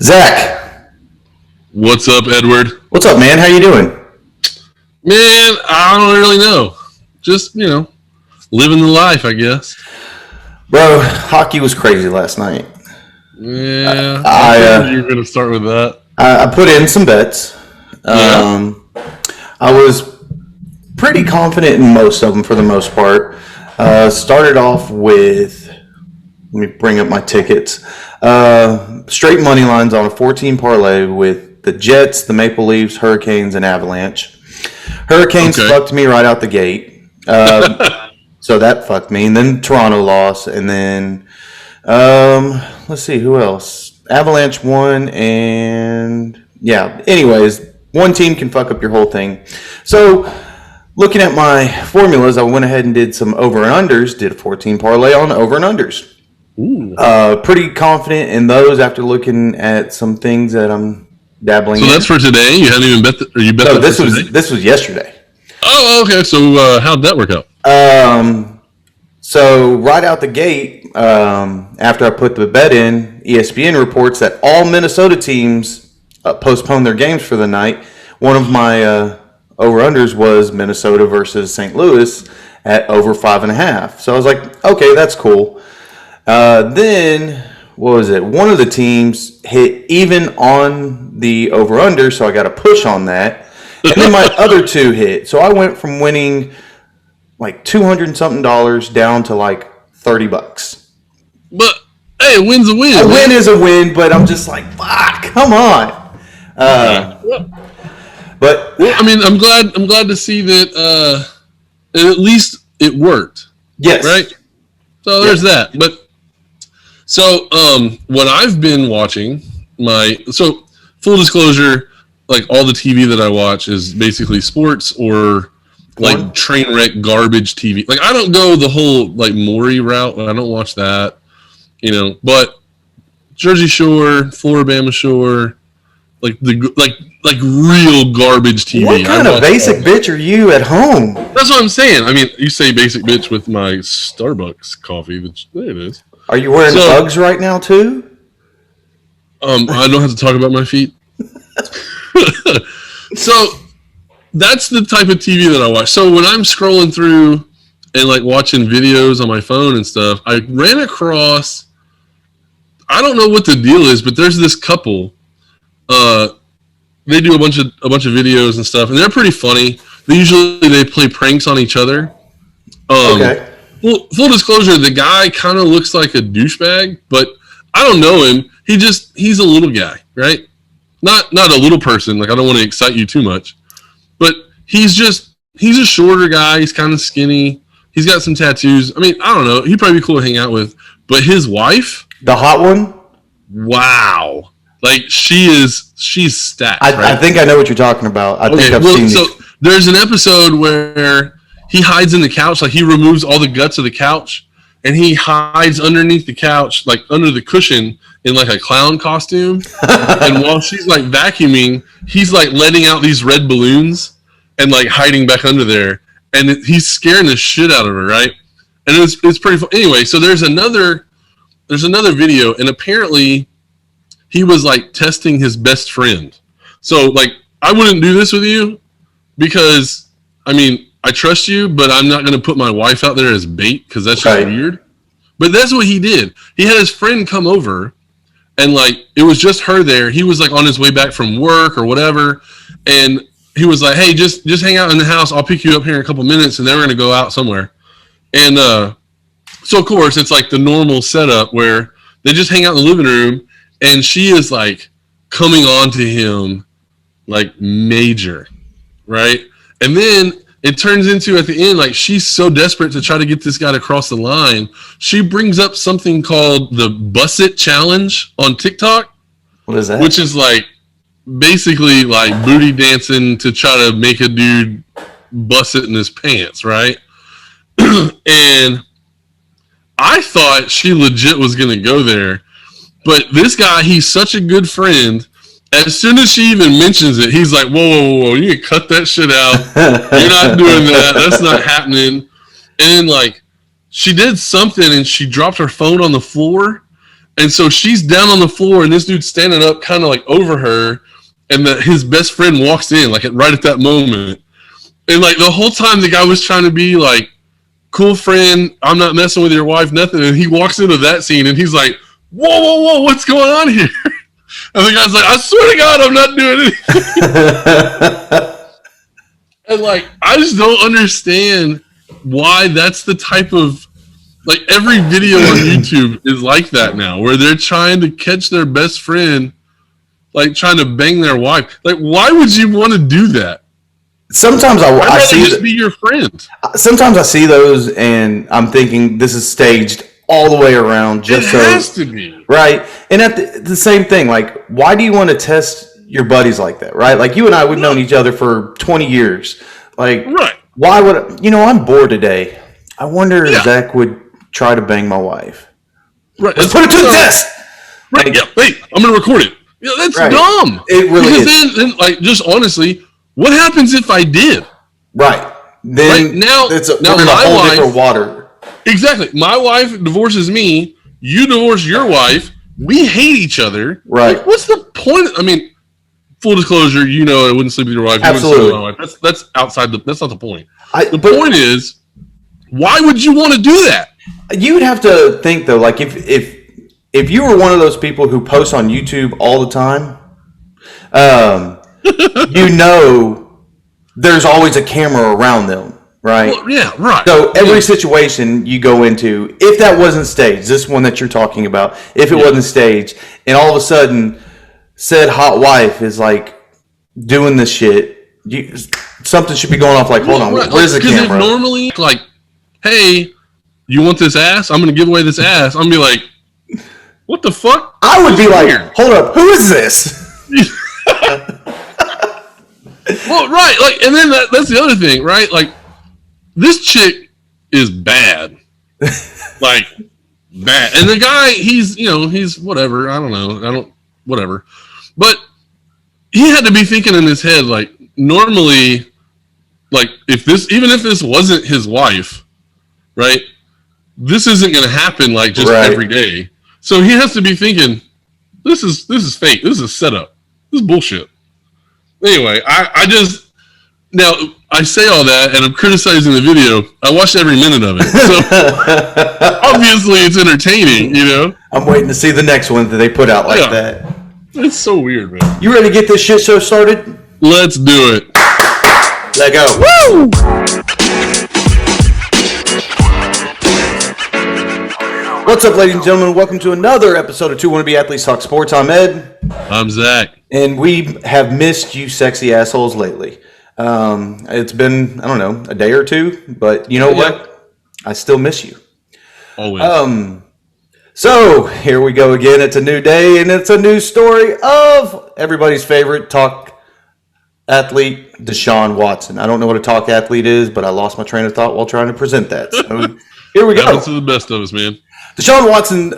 Zach, What's up, Edward? what's up, man? How you doing? Man, I don't really know. Just, living the life, I guess. Bro, hockey was crazy last night. Yeah, I I figured you were going to start with that. I put in some bets. Yeah. I was pretty confident in most of them for the most part. Started off with, let me bring up my tickets. Straight money lines on a 14 parlay with the Jets, the Maple Leafs, Hurricanes, and Avalanche. Hurricanes Okay. fucked me right out the gate. So that fucked me. And then Toronto lost. And then, let's see, who else? Avalanche won. And, yeah. Anyways, one team can fuck up your whole thing. So, looking at my formulas, I went ahead and did some over and unders. Did a 14 parlay on over and unders. Ooh. Pretty confident in those after looking at some things that I'm dabbling So in. that's for today? You hadn't even bet or you bet No, that this for was today? this was yesterday. Oh, okay. So how'd that work out? So right out the gate, after I put the bet in, ESPN reports that all Minnesota teams postponed their games for the night. One of my over-unders was Minnesota versus St. Louis at over 5.5. So I was like, okay, that's cool. Then, what was it? One of the teams hit even on the over-under, so I got a push on that. And then my other two hit. So I went from winning like $200 and something down to like $30. But, hey, a win's a win. A man. win is a win, but I'm just like, fuck, come on. But Well, I mean, I'm glad to see that at least it worked, yes, right? So there's that. But so what I've been watching, full disclosure, like all the TV that I watch is basically sports or like train wreck garbage TV. Like I don't go the whole like Maury route. I don't watch that, But Jersey Shore, Floribama Shore, like like real garbage TV. What kind of basic bitch are you at home? That's what I'm saying. I mean, you say basic bitch with my Starbucks coffee. Which there it is. Are you wearing Uggs right now too? I don't have to talk about my feet. So that's the type of TV that I watch. So when I'm scrolling through and like watching videos on my phone and stuff, I ran across. I don't know what the deal is, but there's this couple. They do a bunch of videos and stuff, and they're pretty funny. They play pranks on each other. Okay. Full disclosure, the guy kind of looks like a douchebag, but I don't know him. He's a little guy, right? Not a little person. Like I don't want to excite you too much, but he's a shorter guy. He's kind of skinny. He's got some tattoos. I mean, I don't know. He'd probably be cool to hang out with. But his wife, the hot one. Wow. Like she's stacked. I think I know what you're talking about. I think I've seen. So there's an episode where he hides in the couch, like he removes all the guts of the couch, and he hides underneath the couch, like under the cushion, in like a clown costume. And while she's like vacuuming, he's like letting out these red balloons and like hiding back under there, and he's scaring the shit out of her, right? And it's pretty fun. Anyway, so there's another video, and apparently he was like testing his best friend. So like I wouldn't do this with you because I mean I trust you, but I'm not going to put my wife out there as bait because that's just weird. But that's what he did. He had his friend come over, and like it was just her there. He was like on his way back from work or whatever, and he was like, "Hey, just hang out in the house. I'll pick you up here in a couple minutes, and then we're going to go out somewhere." And so of course it's like the normal setup where they just hang out in the living room. And she is like coming on to him like major, right? And then it turns into at the end, like she's so desperate to try to get this guy to cross the line. She brings up something called the Bus It Challenge on TikTok. What is that? Which is like basically like booty dancing to try to make a dude bust it in his pants, right? And I thought she legit was going to go there. But this guy, he's such a good friend. As soon as she even mentions it, he's like, whoa, you can cut that shit out. You're not doing that. That's not happening. And then, like, she did something and she dropped her phone on the floor. And so she's down on the floor, and this dude's standing up, kind of like over her, and his best friend walks in, like right at that moment. And like the whole time, the guy was trying to be like, "Cool friend, I'm not messing with your wife, nothing." And he walks into that scene, and he's like, "Whoa, whoa, whoa, what's going on here?" And the guy's like, "I swear to God, I'm not doing anything." And like, I just don't understand why that's the type of, like, every video on YouTube is like that now, where they're trying to catch their best friend, like trying to bang their wife. Like, why would you want to do that? Sometimes I see just be your friend. Sometimes I see those and I'm thinking this is staged all the way around. Just it has to be. Right. And at the same thing, like, why do you want to test your buddies like that, right? Like, you and I, we've known each other for 20 years. Like, why would, I'm bored today. I wonder if Zach would try to bang my wife. Right. Let's put it to the test. Right. Like, hey, I'm going to record it. Yeah, that's dumb. It really is. Then, like, just honestly, what happens if I did? Right. Then now it's a whole wife, different water. Exactly. My wife divorces me. You divorce your wife. We hate each other. Right. Like, what's the point? I mean, full disclosure, I wouldn't sleep with your wife. Absolutely. You wouldn't sleep with my wife. That's outside that's not the point. The point is, why would you want to do that? You would have to think, though, like, if you were one of those people who posts on YouTube all the time, there's always a camera around them, right? Well, yeah, right. So every situation you go into, if that wasn't staged, this one that you're talking about, if it wasn't staged, and all of a sudden said hot wife is like doing this shit, something should be going off. Like, hold on, where's the camera? Because normally, like, hey, you want this ass? I'm going to give away this ass. I'm going to be like, what the fuck? I would be like, hold up, who is this? Well, right, like, and then that's the other thing, right? Like, this chick is bad, like, bad, and the guy, he's whatever. I don't know, whatever, but he had to be thinking in his head, like, normally, like, even if this wasn't his wife, right? This isn't going to happen like just every day. So he has to be thinking, this is fake. This is a setup. This is bullshit. Anyway, I say all that, and I'm criticizing the video. I watched every minute of it, so obviously it's entertaining. I'm waiting to see the next one that they put out like that. It's so weird, man. You ready to get this shit show started? Let's do it. Let go. Woo! What's up, ladies and gentlemen? Welcome to another episode of Two Wannabe Athletes Talk Sports. I'm Ed. I'm Zach. And we have missed you sexy assholes lately. It's been, I don't know, a day or two, but you know what? I still miss you. Always. So here we go again. It's a new day, and it's a new story of everybody's favorite talk athlete, Deshaun Watson. I don't know what a talk athlete is, but I lost my train of thought while trying to present that. So here we go. Happens to the best of us, man. Deshaun Watson,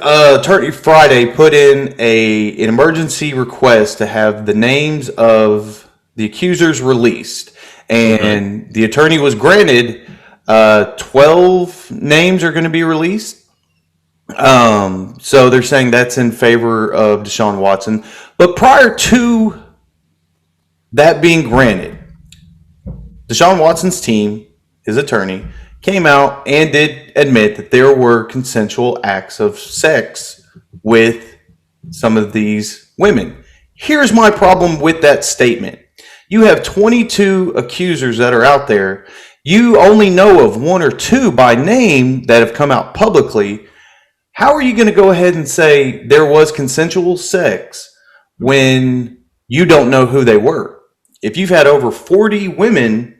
Friday, put in an emergency request to have the names of the accusers released, and the attorney was granted 12 names are going to be released. So they're saying that's in favor of Deshaun Watson. But prior to that being granted, Deshaun Watson's team, his attorney, came out and did admit that there were consensual acts of sex with some of these women. Here's my problem with that statement. You have 22 accusers that are out there. You only know of one or two by name that have come out publicly. How are you going to go ahead and say there was consensual sex when you don't know who they were? If you've had over 40 women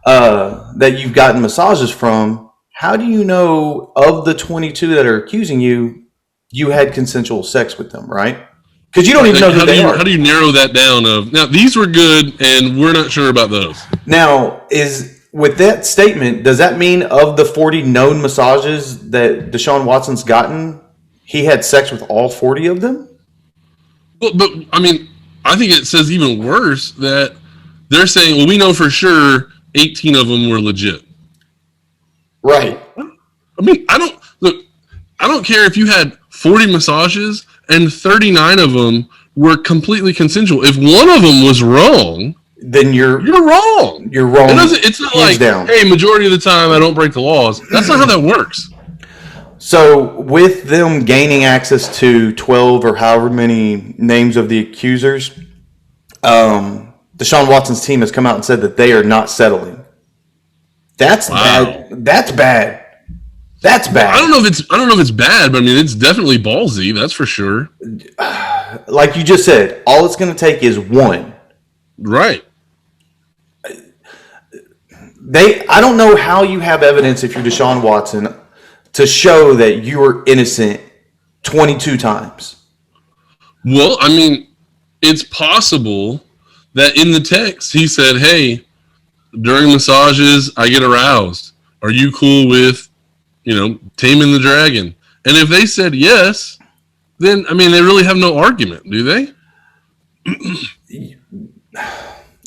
that you've gotten massages from, how do you know of the 22 that are accusing you, you had consensual sex with them, right? Because you don't even know who they are. How do you narrow that down? Now, these were good, and we're not sure about those. Now, with that statement, does that mean of the 40 known massages that Deshaun Watson's gotten, he had sex with all 40 of them? But I mean, I think it says even worse that they're saying, well, we know for sure 18 of them were legit. Right. I mean, I don't care if you had 40 massages, and 39 of them were completely consensual. If one of them was wrong, then you're wrong. You're wrong. It's not like, hey, majority of the time I don't break the laws. That's not how that works. So with them gaining access to 12 or however many names of the accusers, Deshaun Watson's team has come out and said that they are not settling. That's bad. That's bad. That's bad. Well, I don't know if it's bad, but I mean, it's definitely ballsy. That's for sure. Like you just said, all it's going to take is one. Right. I don't know how you have evidence if you're Deshaun Watson to show that you were innocent 22 times. Well, I mean, it's possible that in the text he said, hey, during massages, I get aroused. Are you cool with, taming the dragon? And if they said yes, then, I mean, they really have no argument, do they?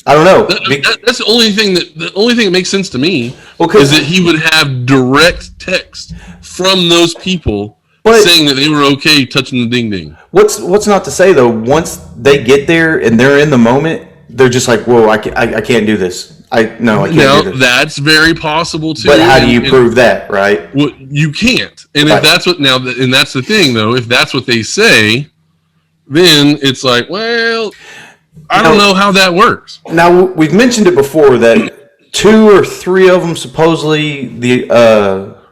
I don't know. That's the only thing that makes sense to me is that he would have direct text from those people saying that they were okay touching the ding ding. What's not to say though? Once they get there and they're in the moment, they're just like, "Whoa, I can't do this. I can't do this." That's very possible too. But how do you prove that, right? Well, you can't. And if that's and that's the thing though. If that's what they say, then it's like, well, I don't know how that works. Now, we've mentioned it before that 2 or 3 of them supposedly,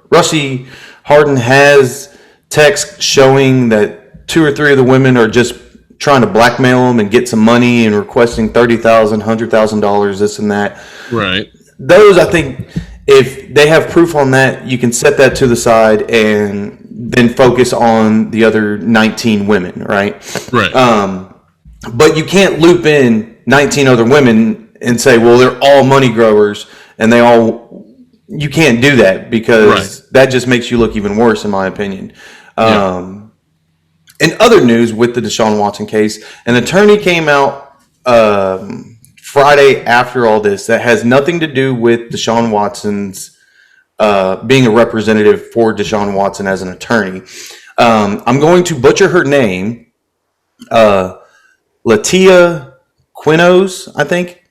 Russie Harden has text showing that 2 or 3 of the women are just trying to blackmail him and get some money and requesting $30,000, $100,000, this and that. Right. Those, I think, if they have proof on that, you can set that to the side and then focus on the other 19 women, right? Right. But you can't loop in 19 other women and say, well, they're all money growers and you can't do that because that just makes you look even worse, in my opinion. In other news with the Deshaun Watson case, an attorney came out Friday after all this that has nothing to do with Deshaun Watson's being a representative for Deshaun Watson as an attorney. I'm going to butcher her name. Latia Quinos, I think.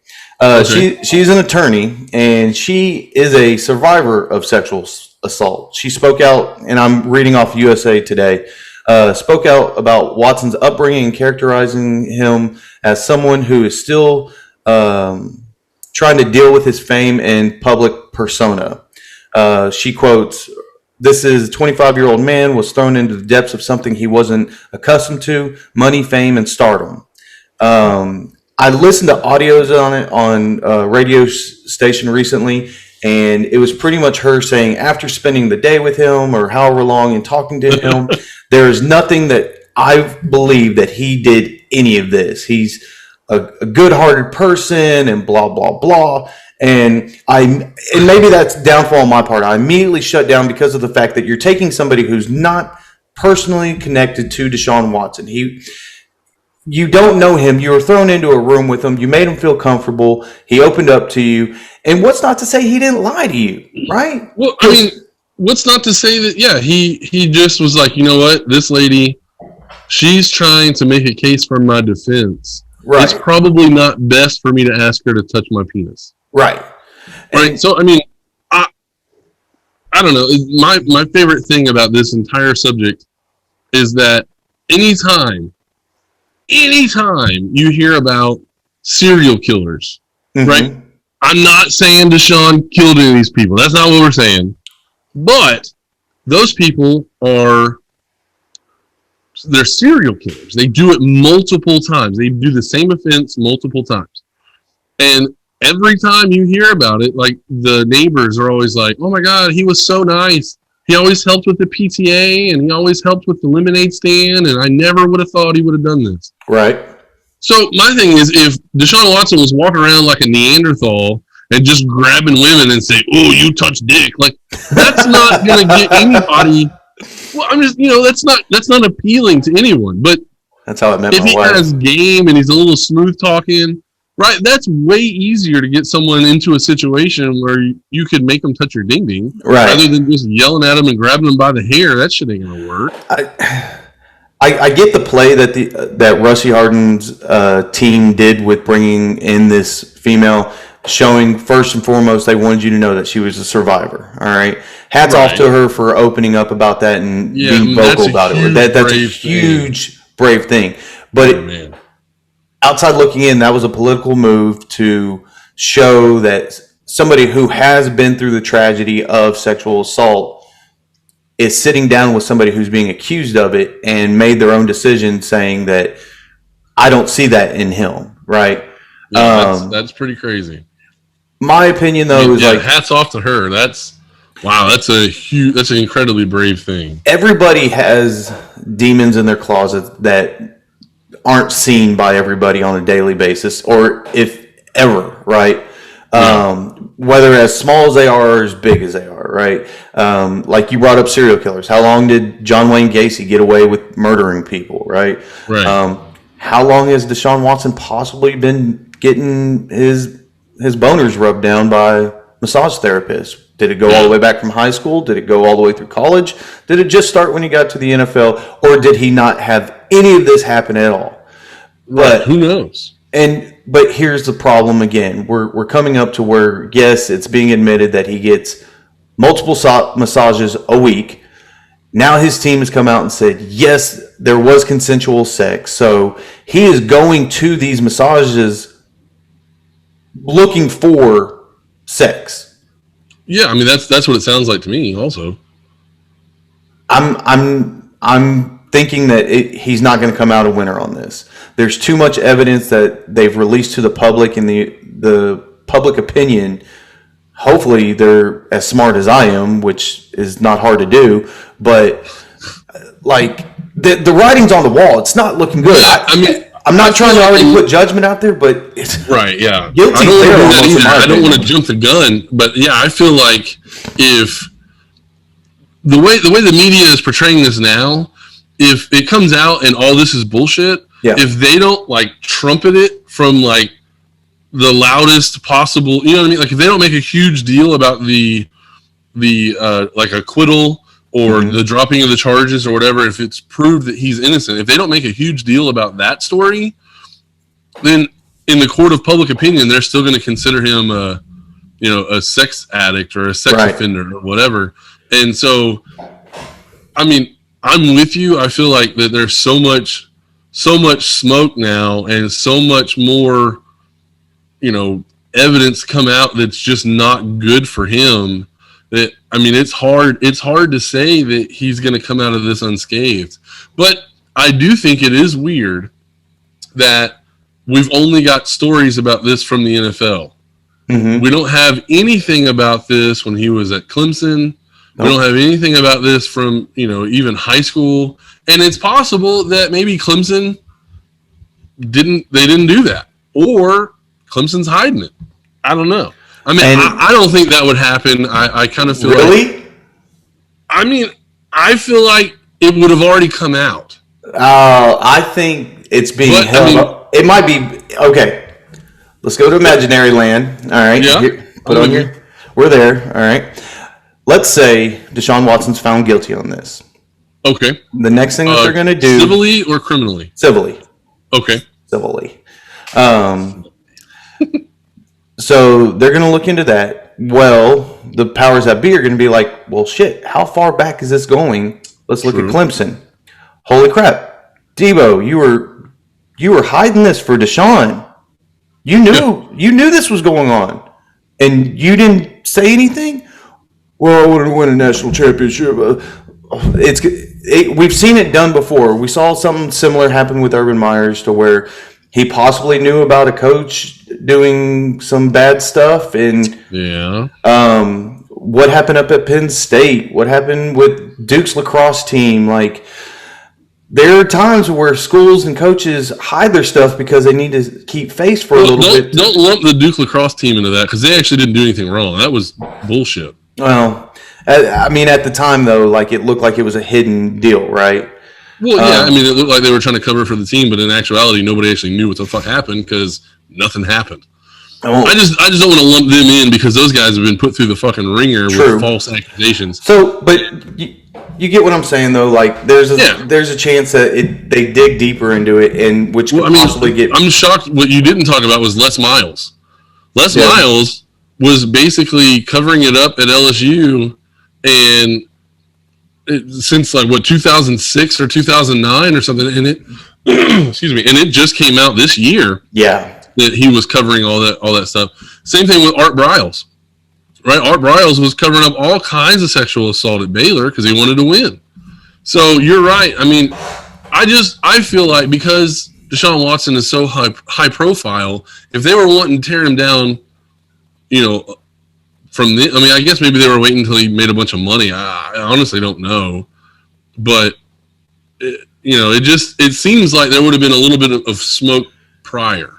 She's an attorney, and she is a survivor of sexual assault. She spoke out, and I'm reading off USA Today, spoke out about Watson's upbringing and characterizing him as someone who is still trying to deal with his fame and public persona. She quotes, "This is a 25-year-old man was thrown into the depths of something he wasn't accustomed to, money, fame, and stardom." I listened to audios on it on a radio station recently, and it was pretty much her saying after spending the day with him or however long and talking to him, there is nothing that I believe that he did any of this. He's a good-hearted person and blah, blah, blah. And maybe that's downfall on my part. I immediately shut down because of the fact that you're taking somebody who's not personally connected to Deshaun Watson. You don't know him. You were thrown into a room with him. You made him feel comfortable. He opened up to you. And what's not to say he didn't lie to you, right? Well, I mean, what's not to say that, he just was like, you know what? This lady, she's trying to make a case for my defense. Right. It's probably not best for me to ask her to touch my penis. Right. Right. So, I mean, I don't know. My favorite thing about this entire subject is that anytime you hear about serial killers, right? I'm not saying Deshaun killed any of these people. That's not what we're saying. But those people they're serial killers. They do it multiple times. They do the same offense multiple times. And every time you hear about it, like the neighbors are always like, oh my God, he was so nice. He always helped with the PTA and he always helped with the lemonade stand. And I never would have thought he would have done this. Right. So my thing is, if Deshaun Watson was walking around like a Neanderthal and just grabbing women and say, oh, you touch dick, like that's not going to get anybody. Well, I'm just, that's not appealing to anyone. But that's how it meant. If he has game and he's a little smooth talking, right, that's way easier to get someone into a situation where you could make them touch your ding ding, right, rather than just yelling at them and grabbing them by the hair. That shit ain't gonna work. I get the play that Rusty Harden's team did with bringing in this female, showing first and foremost they wanted you to know that she was a survivor. All right, hats off to her for opening up about that and being vocal about it. That's a huge brave thing. But outside looking in, that was a political move to show that somebody who has been through the tragedy of sexual assault is sitting down with somebody who's being accused of it and made their own decision, saying that I don't see that in him, right? Yeah, that's pretty crazy. My opinion, though, is like hats off to her. That's an incredibly brave thing. Everybody has demons in their closet that aren't seen by everybody on a daily basis, or if ever, right? Whether as small as they are or as big as they are, right? Like you brought up serial killers. How long did John Wayne Gacy get away with murdering people, right? Right. How long has Deshaun Watson possibly been getting his boners rubbed down by massage therapists? Did it go all the way back from high school? Did it go all the way through college? Did it just start when he got to the NFL? Or did he not have any of this happen at all? But who knows? But here's the problem again. We're coming up to where, yes, it's being admitted that he gets multiple massages a week. Now his team has come out and said, yes, there was consensual sex. So he is going to these massages looking for sex. Yeah, I mean that's what it sounds like to me also. I'm thinking that he's not going to come out a winner on this. There's too much evidence that they've released to the public, and the public opinion, hopefully they're as smart as I am, which is not hard to do, but like the writing's on the wall. It's not looking good. I'm not trying to already put judgment out there, but it's right. Yeah, guilty. I don't want to jump the gun, but yeah, I feel like if the way the media is portraying this now, if it comes out and all this is bullshit, if they don't like trumpet it from like the loudest possible, you know what I mean? Like if they don't make a huge deal about the like acquittal or the dropping of the charges or whatever, if it's proved that he's innocent, if they don't make a huge deal about that story, then in the court of public opinion, they're still going to consider him a sex addict or a sex offender or whatever. And so, I mean, I'm with you. I feel like that there's so much smoke now and so much more, evidence come out that's just not good for him. That, I mean, it's hard to say that he's going to come out of this unscathed. But I do think it is weird that we've only got stories about this from the NFL. Mm-hmm. We don't have anything about this when he was at Clemson. Nope. We don't have anything about this from, even high school. And it's possible that maybe Clemson didn't do that. Or Clemson's hiding it. I don't know. I mean, I don't think that would happen. I kind of feel really? I feel like it would have already come out. I think it's being held up. It might be. Okay. Let's go to imaginary land. All right. Yeah. Put on your. We're there. All right. Let's say Deshaun Watson's found guilty on this. Okay. The next thing that they're going to do. Civilly or criminally? Civilly. Okay. Civilly. So they're going to look into that. Well, the powers that be are going to be like, well, shit, how far back is this going? Let's look at Clemson. Holy crap. Debo, you were hiding this for Deshaun. You knew this was going on. And you didn't say anything? Well, I want to win a national championship. We've seen it done before. We saw something similar happen with Urban Meyers to where he possibly knew about a coach doing some bad stuff. And what happened up at Penn State? What happened with Duke's lacrosse team? Like, there are times where schools and coaches hide their stuff because they need to keep face for a little bit. Don't lump the Duke lacrosse team into that because they actually didn't do anything wrong. That was bullshit. Well, I mean, at the time, though, like it looked like it was a hidden deal, right? Well, yeah, I mean, it looked like they were trying to cover for the team, but in actuality, nobody actually knew what the fuck happened because nothing happened. I just don't want to lump them in because those guys have been put through the fucking ringer with false accusations. So, but You get what I'm saying, though. Like, there's a chance that they dig deeper into it, and which could possibly get. I'm shocked. What you didn't talk about was Les Miles. Les Miles was basically covering it up at LSU, and since 2006 or 2009 or something, and it excuse me, and it just came out this year. Yeah, that he was covering all that stuff. Same thing with Art Briles, right? Art Briles was covering up all kinds of sexual assault at Baylor because he wanted to win. So you're right. I mean, I feel like because Deshaun Watson is so high profile, if they were wanting to tear him down, I guess maybe they were waiting until he made a bunch of money. I honestly don't know, but it seems like there would have been a little bit of smoke prior,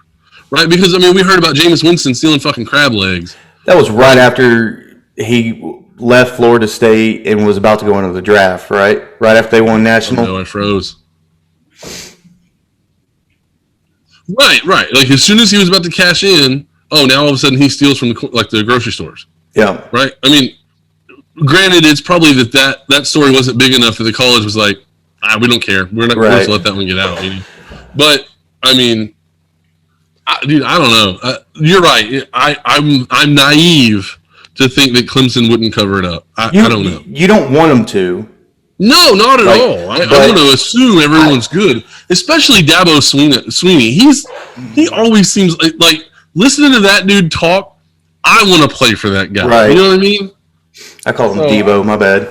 right? Because we heard about Jameis Winston stealing fucking crab legs. That was right after he left Florida State and was about to go into the draft, right? Right after they won national. Oh, no, I froze. Right. Like as soon as he was about to cash in, now all of a sudden he steals from the grocery stores. Yeah. Right. I mean, granted, it's probably that story wasn't big enough that the college was like, we don't care. We're not going to let that one get out. But I mean, dude, I don't know. You're right. I'm naive to think that Clemson wouldn't cover it up. I don't know. You don't want them to. No, not at all. I want to assume everyone's good, especially Dabo Sweeney. He always seems like listening to that dude talk. I want to play for that guy. Right. You know what I mean? I call him Debo. My bad.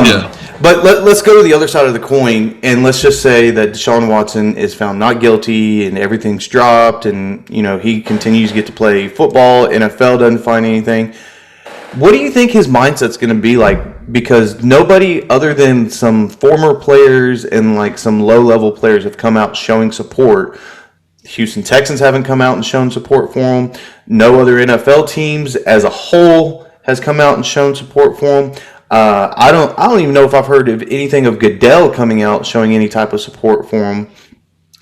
Yeah. But let's go to the other side of the coin, and let's just say that Deshaun Watson is found not guilty, and everything's dropped, and he continues to get to play football. NFL doesn't find anything. What do you think his mindset's going to be like? Because nobody other than some former players and some low-level players have come out showing support. Houston Texans haven't come out and shown support for him. No other NFL teams as a whole has come out and shown support for him. I don't even know if I've heard of anything of Goodell coming out showing any type of support for him.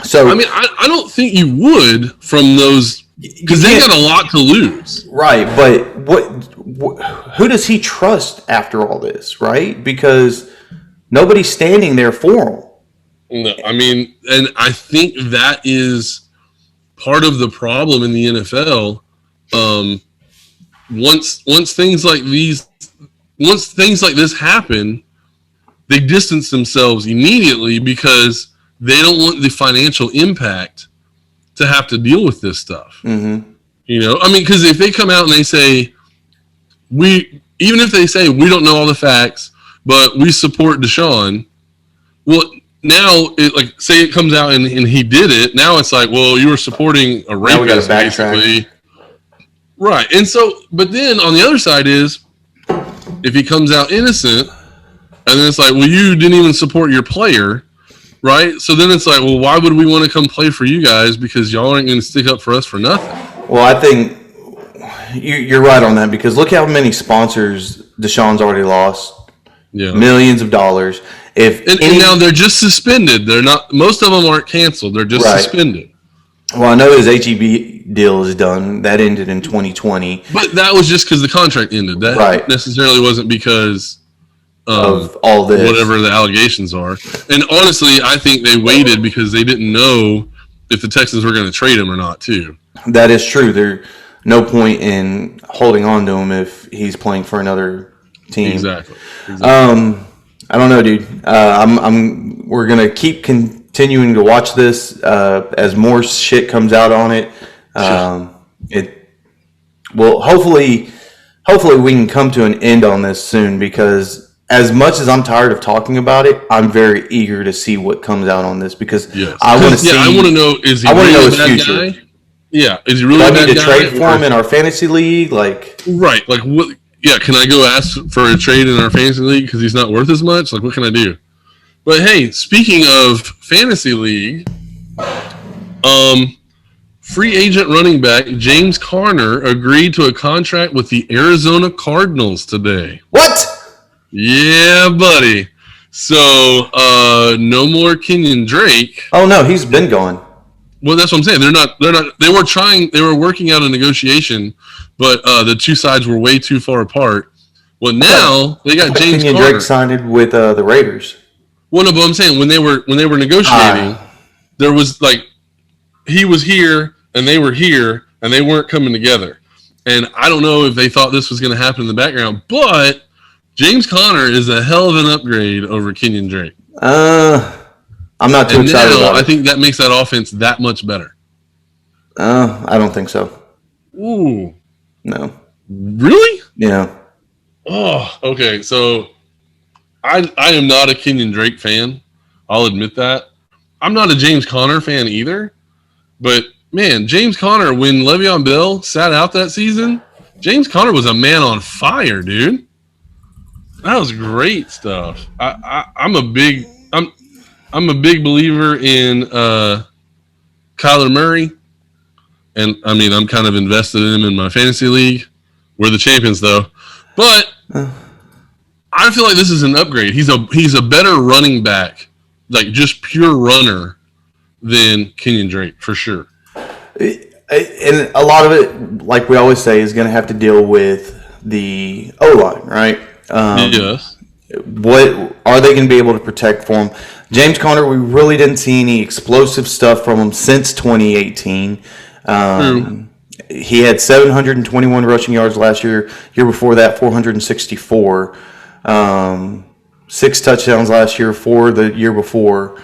So I don't think you would from those because they got a lot to lose. Right, but who does he trust after all this, right? Because nobody's standing there for him. No, and I think that is part of the problem in the NFL. Once things like this happen, they distance themselves immediately because they don't want the financial impact to have to deal with this stuff. Mm-hmm. Because if they come out and they say, even if they say we don't know all the facts, but we support Deshaun, well, now say it comes out and he did it. Now it's like, well, you were supporting a rapist, now we got to backtrack. Basically. Right. And so, but then on the other side is, if he comes out innocent, and then it's like, well, you didn't even support your player, right? So then it's like, well, why would we want to come play for you guys? Because y'all aren't going to stick up for us for nothing. Well, I think you're right on that because look how many sponsors Deshaun's already lost. Yeah. Millions of dollars. And now they're just suspended. They're not. Most of them aren't canceled. They're just suspended. Well, I know his HEB deal is done. That ended in 2020. But that was just because the contract ended. That necessarily wasn't because of all this. Whatever the allegations are. And honestly, I think they waited because they didn't know if the Texans were going to trade him or not, too. That is true. There's no point in holding on to him if he's playing for another team. Exactly. I don't know, dude. We're going to keep continuing to watch this as more shit comes out on it. Hopefully we can come to an end on this soon because as much as I'm tired of talking about it, I'm very eager to see what comes out on this because I want to see. I want to know is he really a bad guy? Yeah, is he really a bad guy? Do I need to trade for him in our fantasy league? Right, what? Yeah, can I go ask for a trade in our fantasy league because he's not worth as much? What can I do? But hey, speaking of fantasy league, free agent running back James Conner agreed to a contract with the Arizona Cardinals today. What? Yeah, buddy. So no more Kenyon Drake. Oh no, he's been gone. Well, that's what I'm saying. They were working out a negotiation, but the two sides were way too far apart. Well, now they got James Kenyon Conner. Drake signed with the Raiders. One of them, I'm saying when they were negotiating, there was like he was here and they were here and they weren't coming together. And I don't know if they thought this was going to happen in the background, but James Conner is a hell of an upgrade over Kenyon Drake. I'm not too excited about it. I think that makes that offense that much better. I don't think so. Ooh. No. Really? Yeah. Oh, okay. So I am not a Kenyon Drake fan. I'll admit that. I'm not a James Conner fan either. But, man, James Conner, when Le'Veon Bell sat out that season, James Conner was a man on fire, dude. That was great stuff. I'm a big believer in Kyler Murray. And, I mean, I'm kind of invested in him in my fantasy league. We're the champions, though. But I feel like this is an upgrade. He's a better running back, like just pure runner, than Kenyon Drake, for sure. And a lot of it, like we always say, is going to have to deal with the O-line, right? Yes. What are they going to be able to protect for him? James Conner, we really didn't see any explosive stuff from him since 2018. True. He had 721 rushing yards last year. Year before that, 464. 6 touchdowns last year, 4 the year before.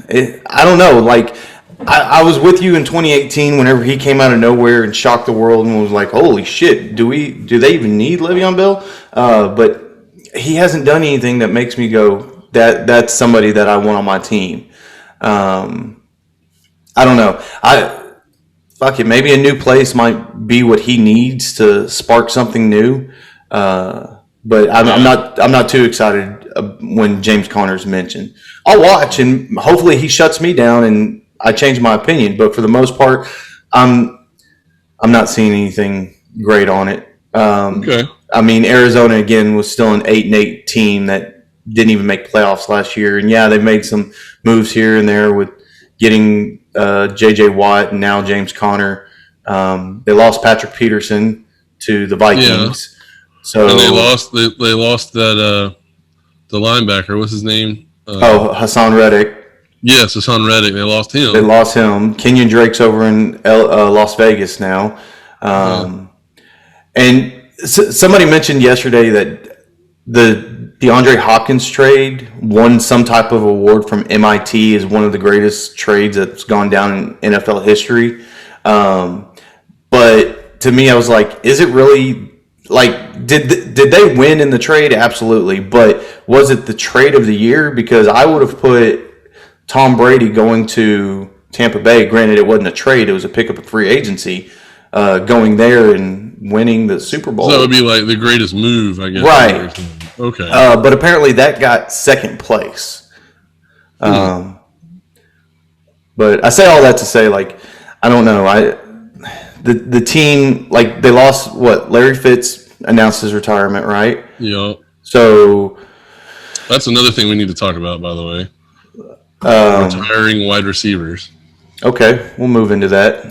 I don't know. Like, I was with you in 2018 whenever he came out of nowhere and shocked the world and was like, holy shit, do they even need Le'Veon Bell? But he hasn't done anything that makes me go, that's somebody that I want on my team. I don't know. Fuck it. Maybe a new place might be what he needs to spark something new. But I'm not too excited when James Conner's mentioned. I'll watch and hopefully he shuts me down and I change my opinion. But for the most part, I'm not seeing anything great on it. Okay. I mean, Arizona again was still an 8-8 team that didn't even make playoffs last year, and yeah, they've made some moves here and there with getting J.J. Watt and now James Conner. They lost Patrick Peterson to the Vikings. Yeah. So and they lost that the linebacker. What's his name? Hassan Reddick. Yes, Hassan Reddick. They lost him. They lost him. Kenyon Drake's over in Las Vegas now. And somebody mentioned yesterday that the DeAndre Hopkins trade won some type of award from MIT as one of the greatest trades that's gone down in NFL history. But to me, I was like, is it really... Like, did they win in the trade? Absolutely. But was it the trade of the year? Because I would have put Tom Brady going to Tampa Bay. Granted, it wasn't a trade. It was a pickup of free agency. Going there and winning the Super Bowl. So that would be like the greatest move, I guess. Right. Okay. But apparently that got second place. But I say all that to say, like, I don't know. The team, like, they lost, Larry Fitz announced his retirement, right? Yeah. So that's another thing we need to talk about, by the way. Retiring wide receivers. Okay, we'll move into that.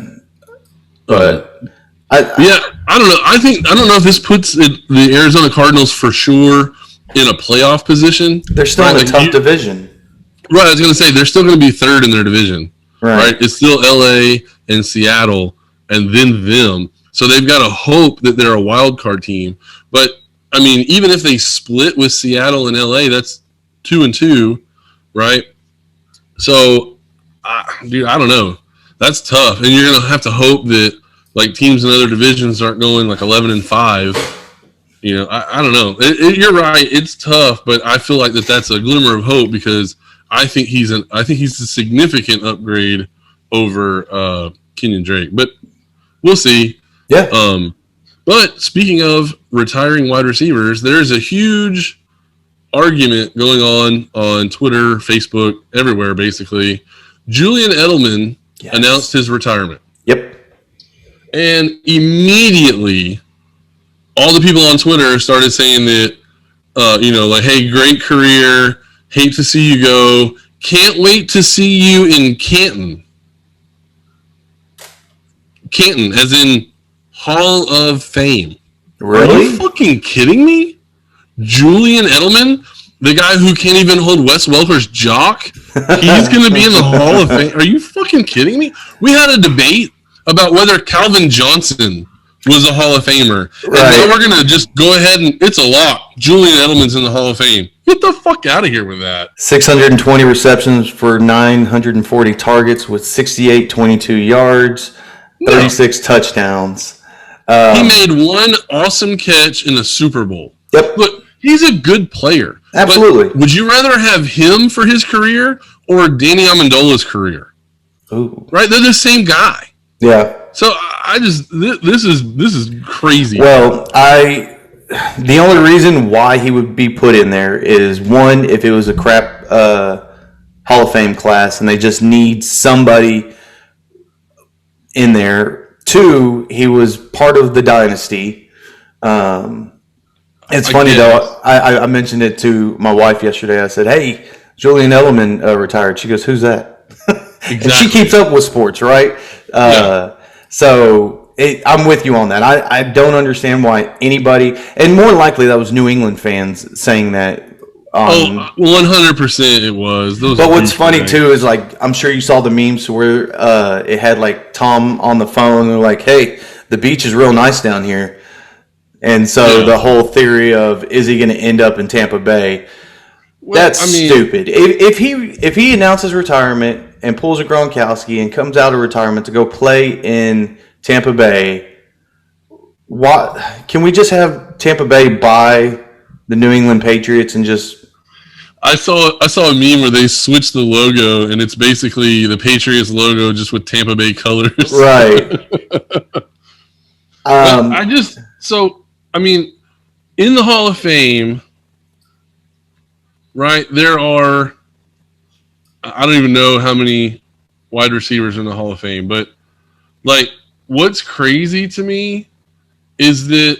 But I don't know. I don't know if this puts the Arizona Cardinals for sure in a playoff position. They're still in a tough division. Right, I was going to say they're still going to be third in their division. Right. It's still LA and Seattle and then them. So they've got to hope that they're a wild card team. But I mean, even if they split with Seattle and LA, that's 2-2, right? So, dude, I don't know. That's tough, and you're gonna have to hope that like teams in other divisions aren't going like 11-5. You know, I don't know. You're right. It's tough, but I feel like that's a glimmer of hope because I think he's a significant upgrade over Kenyon Drake. But we'll see. Yeah. But speaking of retiring wide receivers, there's a huge argument going on Twitter, Facebook, everywhere basically. Julian Edelman announced his retirement. Yep. And immediately, all the people on Twitter started saying that, like, hey, great career, hate to see you go, can't wait to see you in Canton. Canton, as in Hall of Fame. Are Really? you fucking kidding me? Julian Edelman, the guy who can't even hold Wes Welker's jock, he's going to be in the Hall of Fame. Are you fucking kidding me? We had a debate about whether Calvin Johnson was a Hall of Famer. And now we're going to just go ahead and it's a lock. Julian Edelman's in the Hall of Fame. Get the fuck out of here with that. 620 receptions for 940 targets with 68.22 yards, 36 touchdowns. He made one awesome catch in the Super Bowl. Yep. Look, he's a good player. Absolutely. But would you rather have him for his career or Danny Amendola's career? Ooh. Right? They're the same guy. Yeah. So I just this is crazy. Well, the only reason why he would be put in there is one, if it was a crap Hall of Fame class and they just need somebody in there. Two, he was part of the dynasty. It's funny though. I mentioned it to my wife yesterday. I said, "Hey, Julian Edelman retired." She goes, "Who's that?" Exactly. And she keeps up with sports, right? So I'm with you on that. I don't understand why anybody, and more likely that was New England fans saying that. 100% it was. But what's funny too is like I'm sure you saw the memes where it had like Tom on the phone and they're like, "Hey, the beach is real nice down here," and so the whole theory of is he going to end up in Tampa Bay? That's stupid. If he announces retirement and pulls a Gronkowski and comes out of retirement to go play in Tampa Bay, what can we just have Tampa Bay buy the New England Patriots and just? I saw a meme where they switched the logo and it's basically the Patriots logo just with Tampa Bay colors. Right. In the Hall of Fame, right, there are, I don't even know how many wide receivers in the Hall of Fame, but like what's crazy to me is that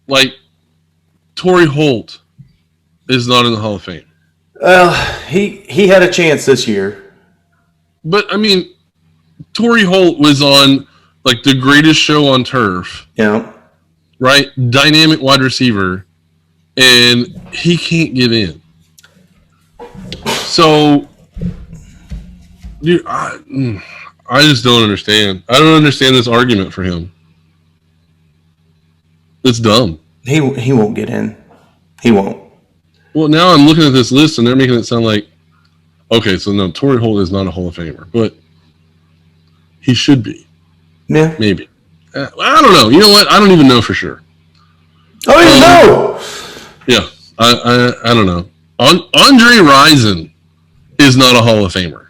like Torrey Holt is not in the Hall of Fame. He had a chance this year. But I mean, Torrey Holt was on like the greatest show on turf. Yeah. Right? Dynamic wide receiver. And he can't get in. So, dude, I just don't understand. I don't understand this argument for him. It's dumb. He won't get in. He won't. Well, now I'm looking at this list and they're making it sound like, okay, so no, Torrey Holt is not a Hall of Famer, but he should be. Yeah. Maybe. I don't know. You know what? I don't even know for sure. Oh, you know. Yeah. I don't know. Andre Rison is not a Hall of Famer.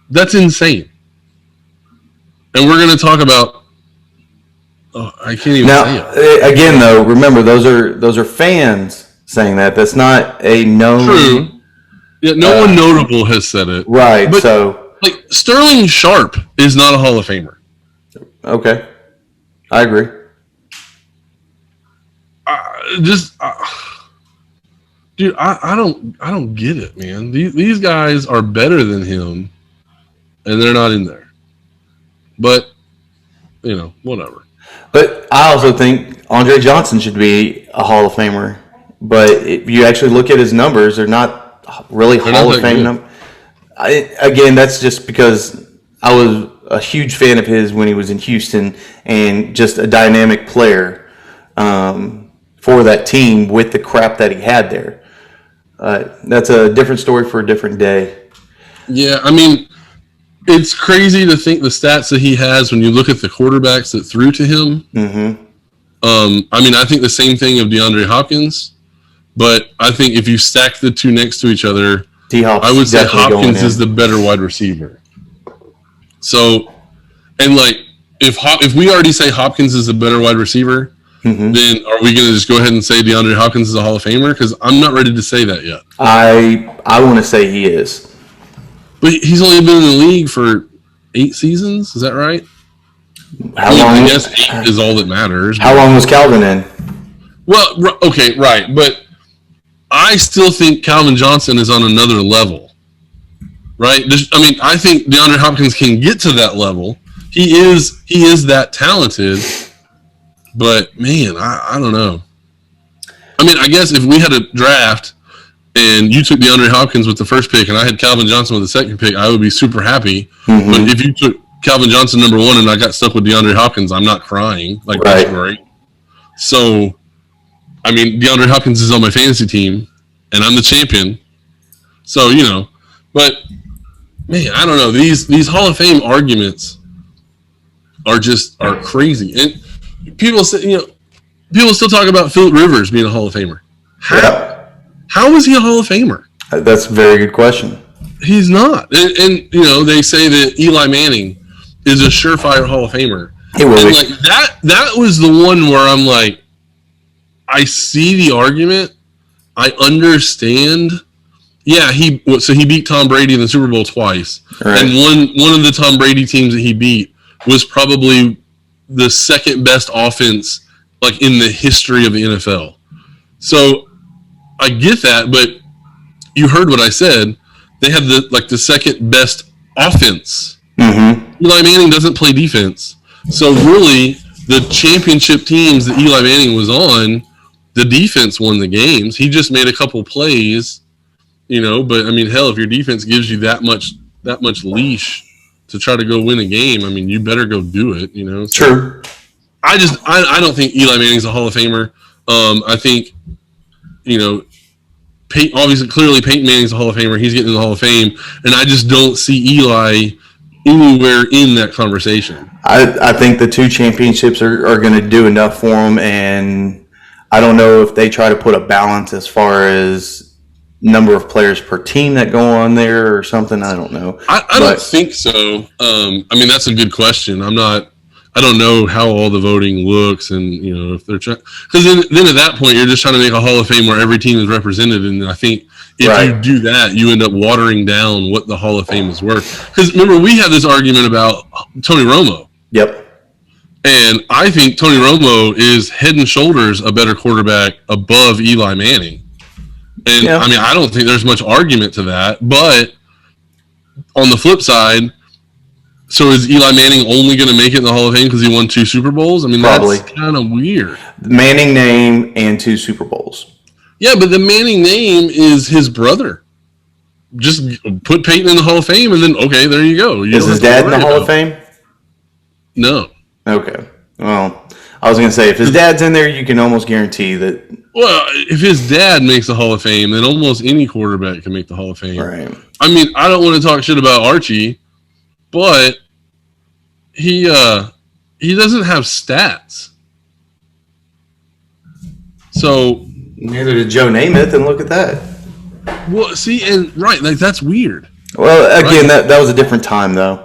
That's insane. And we're going to talk about. Oh, I can't even say it. Again, though, remember those are fans saying that. That's not a known. True. Yeah, no one notable has said it. Right. But, so, like Sterling Sharp is not a Hall of Famer. Okay, I agree. Dude, I don't get it, man. These guys are better than him, and they're not in there. But whatever. But I also think Andre Johnson should be a Hall of Famer. But if you actually look at his numbers, they're not really Hall of Fame numbers. Again, that's just because I was a huge fan of his when he was in Houston and just a dynamic player for that team with the crap that he had there. That's a different story for a different day. Yeah, I mean, it's crazy to think the stats that he has when you look at the quarterbacks that threw to him. Mm-hmm. I mean, I think the same thing of DeAndre Hopkins, but I think if you stack the two next to each other, I would say Hopkins is the better wide receiver. So, and like, if we already say Hopkins is the better wide receiver, mm-hmm. then are we going to just go ahead and say DeAndre Hopkins is a Hall of Famer? Because I'm not ready to say that yet. I want to say he is. But he's only been in the league for 8 seasons. Is that right? I guess 8 is all that matters. How long was Calvin in? Well, okay, right. But I still think Calvin Johnson is on another level. Right? I mean, I think DeAndre Hopkins can get to that level. He is that talented. But man, I don't know. I mean, I guess if we had a draft and you took DeAndre Hopkins with the first pick and I had Calvin Johnson with the second pick, I would be super happy. Mm-hmm. But if you took Calvin Johnson number 1 and I got stuck with DeAndre Hopkins, I'm not crying. Like, that's great. So, I mean, DeAndre Hopkins is on my fantasy team and I'm the champion. So, you know, but man, I don't know. These Hall of Fame arguments are crazy. And people say, you know, people still talk about Phillip Rivers being a Hall of Famer. How is he a Hall of Famer? That's a very good question. He's not. And you know, they say that Eli Manning is a surefire Hall of Famer. He will be. Like that was the one where I'm like, I see the argument. I understand. Yeah, he beat Tom Brady in the Super Bowl twice. Right. And one of the Tom Brady teams that he beat was probably the second best offense like in the history of the NFL. So I get that, but you heard what I said. They had the second best offense. Mm-hmm. Eli Manning doesn't play defense. So really, the championship teams that Eli Manning was on, the defense won the games. He just made a couple plays, you know. But I mean, hell, if your defense gives you that much leash to try to go win a game, I mean, you better go do it, you know. So True. I don't think Eli Manning's a Hall of Famer. I think, you know, clearly Peyton Manning's a Hall of Famer. He's getting in the Hall of Fame, and I just don't see Eli anywhere in that conversation. I think the 2 championships are going to do enough for him, and I don't know if they try to put a balance as far as number of players per team that go on there or something. I don't know. I don't think so. I mean, that's a good question. I don't know how all the voting looks, and you know if they're trying. Because then at that point, you're just trying to make a Hall of Fame where every team is represented, and I think if you do that, you end up watering down what the Hall of Fame is worth. Because remember, we had this argument about Tony Romo. Yep. And I think Tony Romo is head and shoulders a better quarterback above Eli Manning. And I mean, I don't think there's much argument to that. But on the flip side, so is Eli Manning only going to make it in the Hall of Fame because he won 2 Super Bowls? I mean, Probably. That's kind of weird. The Manning name and 2 Super Bowls. Yeah, but the Manning name is his brother. Just put Peyton in the Hall of Fame, and then, okay, there you go. Is his dad in the Hall of Fame? No. Okay. Well, I was going to say, if his dad's in there, you can almost guarantee that. Well, if his dad makes the Hall of Fame, then almost any quarterback can make the Hall of Fame. Right. I mean, I don't want to talk shit about Archie, but he doesn't have stats. So neither did Joe Namath, and look at that. Well, see, and right, like that's weird. Well, again, that was a different time, though.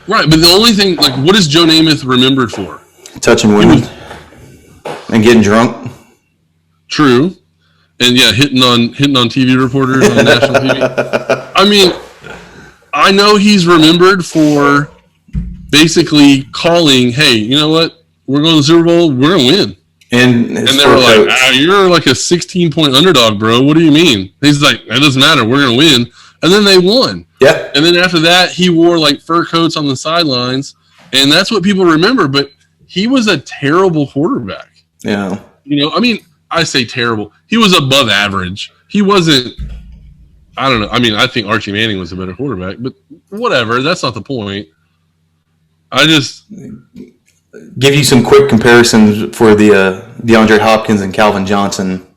Right, but the only thing, like, what is Joe Namath remembered for? Touching women and getting drunk. True, and yeah, hitting on TV reporters on national TV. I mean, I know he's remembered for basically calling, "Hey, you know what? We're going to the Super Bowl. We're going to win." And they were like, "You're like a 16-point underdog, bro. What do you mean?" He's like, "That doesn't matter. We're going to win." And then they won. Yeah. And then after that, he wore like fur coats on the sidelines, and that's what people remember. But he was a terrible quarterback. Yeah. You know, I mean, I say terrible. He was above average. He wasn't. I don't know. I mean, I think Archie Manning was a better quarterback, but whatever. That's not the point. I just give you some quick comparisons for the DeAndre Hopkins and Calvin Johnson.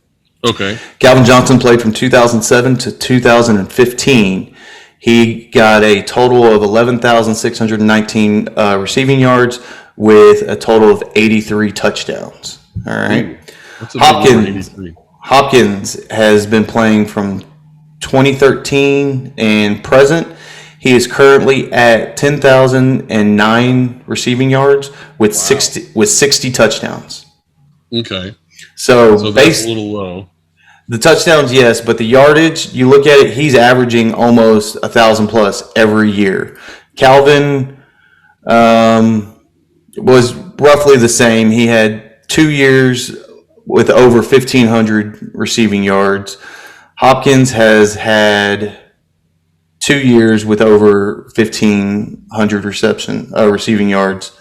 Okay. Calvin Johnson played from 2007 to 2015. He got a total of 11,619 receiving yards with a total of 83 touchdowns. All right. Hopkins has been playing from 2013 and present. He is currently at 10,009 receiving yards with 60 touchdowns. Okay. So that's a little low. The touchdowns, yes, but the yardage, you look at it, he's averaging almost 1,000 plus every year. Calvin was roughly the same. He had 2 years with over 1,500 receiving yards. Hopkins has had 2 years with over 1,500 receiving yards.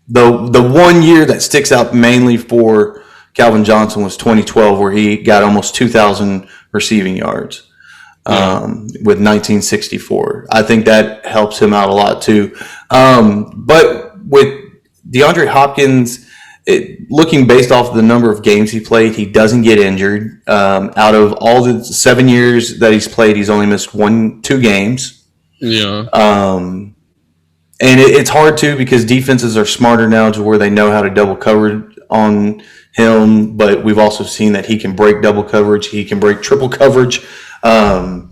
the 1 year that sticks out mainly for Calvin Johnson was 2012, where he got almost 2,000 receiving yards with 1964. I think that helps him out a lot too. But with DeAndre Hopkins, looking based off of the number of games he played, he doesn't get injured. Out of all the 7 years that he's played, he's only missed 2 games. Yeah. And it's hard too because defenses are smarter now to where they know how to double cover on him. But we've also seen that he can break double coverage. He can break triple coverage. The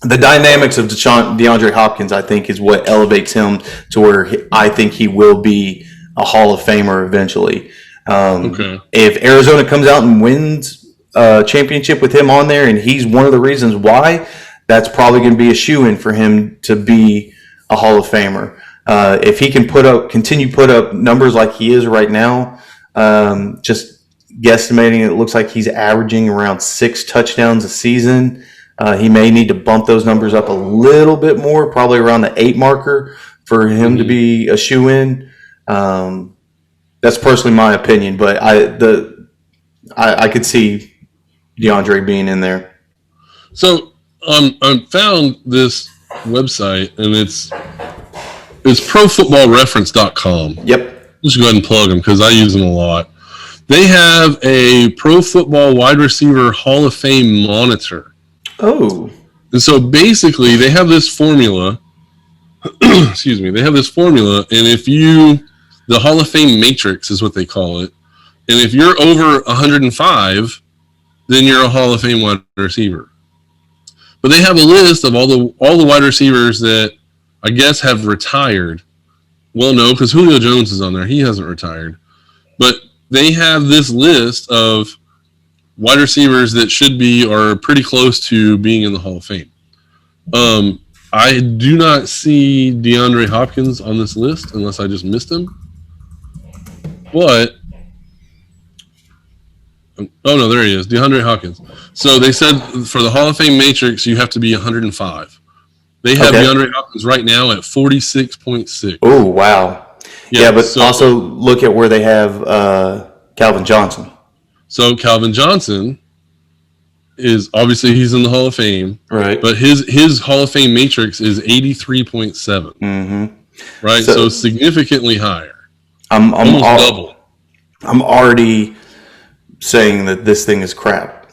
dynamics of DeAndre Hopkins, I think, is what elevates him to where I think he will be a Hall of Famer eventually. If Arizona comes out and wins a championship with him on there, and he's one of the reasons why, that's probably going to be a shoo-in for him to be a Hall of Famer. If he can continue put up numbers like he is right now, just guesstimating, it looks like he's averaging around 6 touchdowns a season. He may need to bump those numbers up a little bit more, probably around the 8 marker for him to be a shoo-in. That's personally my opinion, but I could see DeAndre being in there. So I found this website, and it's profootballreference.com. Yep. Just go ahead and plug them because I use them a lot. They have a Pro Football Wide Receiver Hall of Fame monitor. Oh. And so basically they have this formula. Excuse me. They have this formula, and the Hall of Fame matrix is what they call it. And if you're over 105, then you're a Hall of Fame wide receiver. But they have a list of all the wide receivers that I guess have retired. Well, no, because Julio Jones is on there. He hasn't retired. But they have this list of wide receivers that should be or pretty close to being in the Hall of Fame. I do not see DeAndre Hopkins on this list unless I just missed him. But, oh no, there he is, DeAndre Hopkins. So they said for the Hall of Fame matrix, you have to be 105. They have DeAndre Hopkins right now at 46.6. Oh, wow. Yeah, but also look at where they have Calvin Johnson. So Calvin Johnson is obviously he's in the Hall of Fame, right? But his Hall of Fame matrix is 83.7, right? So significantly higher. I'm almost double. I'm already saying that this thing is crap.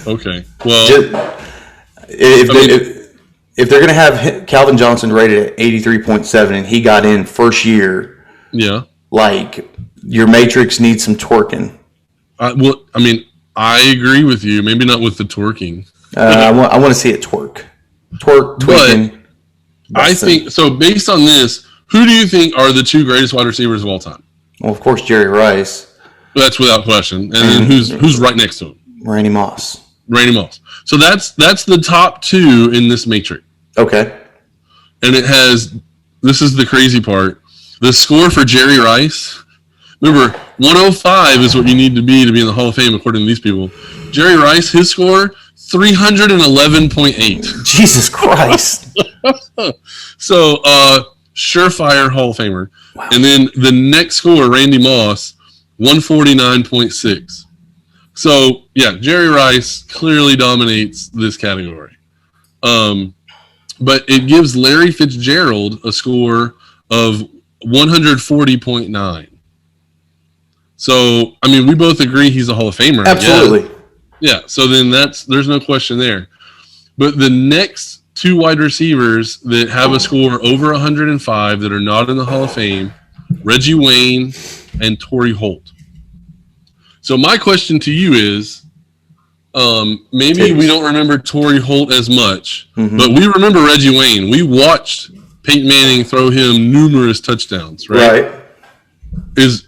Okay, well, if they're going to have Calvin Johnson rated at 83.7 and he got in first year, yeah, like your matrix needs some twerking. I agree with you. Maybe not with the twerking. I want to see it tweaking. I think so. Based on this, who do you think are the 2 greatest wide receivers of all time? Well, of course, Jerry Rice. That's without question. And then who's right next to him? Randy Moss. So that's the top 2 in this matrix. Okay. And it has. This is the crazy part. The score for Jerry Rice. Remember, 105 is what you need to be in the Hall of Fame, according to these people. Jerry Rice, his score, 311.8. Jesus Christ. So, surefire Hall of Famer. Wow. And then the next score, Randy Moss, 149.6. So, yeah, Jerry Rice clearly dominates this category. But it gives Larry Fitzgerald a score of 140.9. So, we both agree he's a Hall of Famer. Absolutely. Yeah, so then there's no question there. But the next 2 wide receivers that have a score over 105 that are not in the Hall of Fame, Reggie Wayne and Torrey Holt. So my question to you is, maybe we don't remember Torrey Holt as much, but we remember Reggie Wayne. We watched Peyton Manning throw him numerous touchdowns, right? Is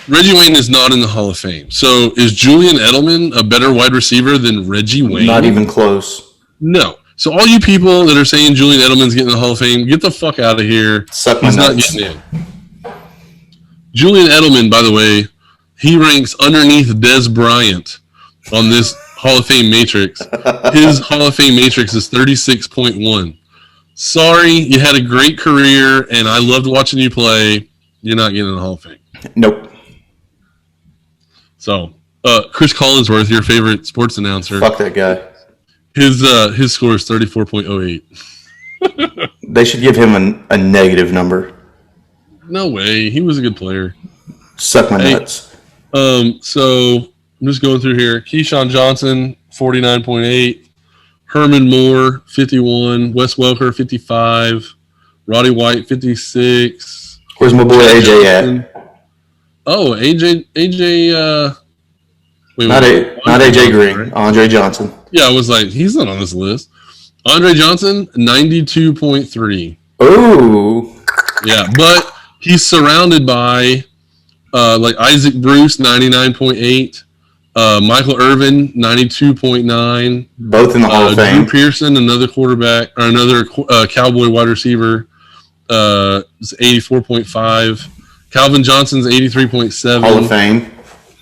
Reggie Wayne is not in the Hall of Fame. So is Julian Edelman a better wide receiver than Reggie Wayne? Not even close. No. So all you people that are saying Julian Edelman's getting in the Hall of Fame, get the fuck out of here. He's not getting in. Julian Edelman, by the way, he ranks underneath Dez Bryant on this Hall of Fame matrix. His Hall of Fame matrix is 36.1. Sorry, you had a great career, and I loved watching you play, you're not getting in the Hall of Fame. Nope. So, Chris Collinsworth, your favorite sports announcer. Fuck that guy. His score is 34.08. They should give him a negative number. No way. He was a good player. Suck my nuts. So I'm just going through here. Keyshawn Johnson, 49.8. Herman Moore, 51. Wes Welker, 55. Roddy White, 56. Where's my boy AJ at? Oh, AJ. Not AJ Green. Right? Andre Johnson. Yeah, I was like, he's not on this list. Andre Johnson, 92.3. Ooh. Yeah, but he's surrounded by like Isaac Bruce, 99.8. Michael Irvin, 92.9. Both in the Hall of Fame. Drew Pearson, another quarterback, or another Cowboy wide receiver, is 84.5. Calvin Johnson's 83.7. Hall of Fame.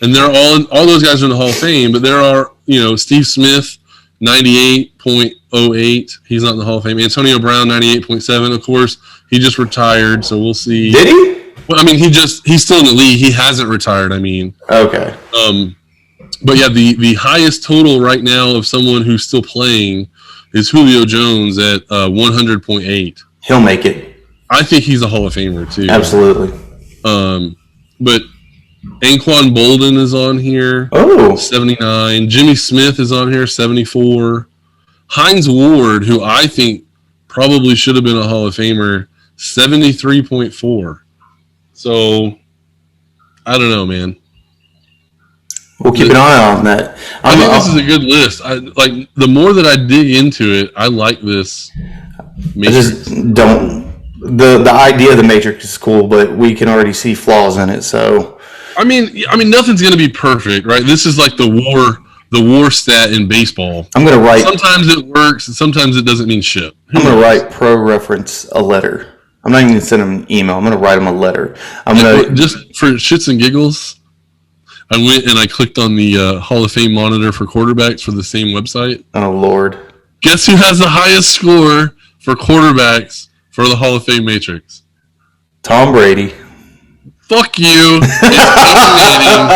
And they're all those guys are in the Hall of Fame, but there are, Steve Smith, 98.08. He's not in the Hall of Fame. Antonio Brown, 98.7. Of course, he just retired, so we'll see. Did he? Well, I mean, he's still in the league. He hasn't retired, I mean. Okay. But yeah, the highest total right now of someone who's still playing is Julio Jones at 100.8. He'll make it. I think he's a Hall of Famer too. Absolutely. But Anquan Bolden is on here. Oh. 79. Jimmy Smith is on here, 74. Hines Ward, who I think probably should have been a Hall of Famer, 73.4. So, I don't know, man. We'll keep an eye on that. I think this is a good list. The more that I dig into it, I like this Matrix. I just don't. The idea of the Matrix is cool, but we can already see flaws in it. So, I mean, nothing's going to be perfect, right? This is like the war stat in baseball. I'm going to write. Sometimes it works, and sometimes it doesn't mean shit. I'm going to write Pro Reference a letter. I'm not even going to send them an email. I'm going to write them a letter. Just for shits and giggles. I went and I clicked on the Hall of Fame monitor for quarterbacks for the same website. Oh, Lord. Guess who has the highest score for quarterbacks for the Hall of Fame Matrix? Tom Brady. Fuck you. It's Peyton Manning.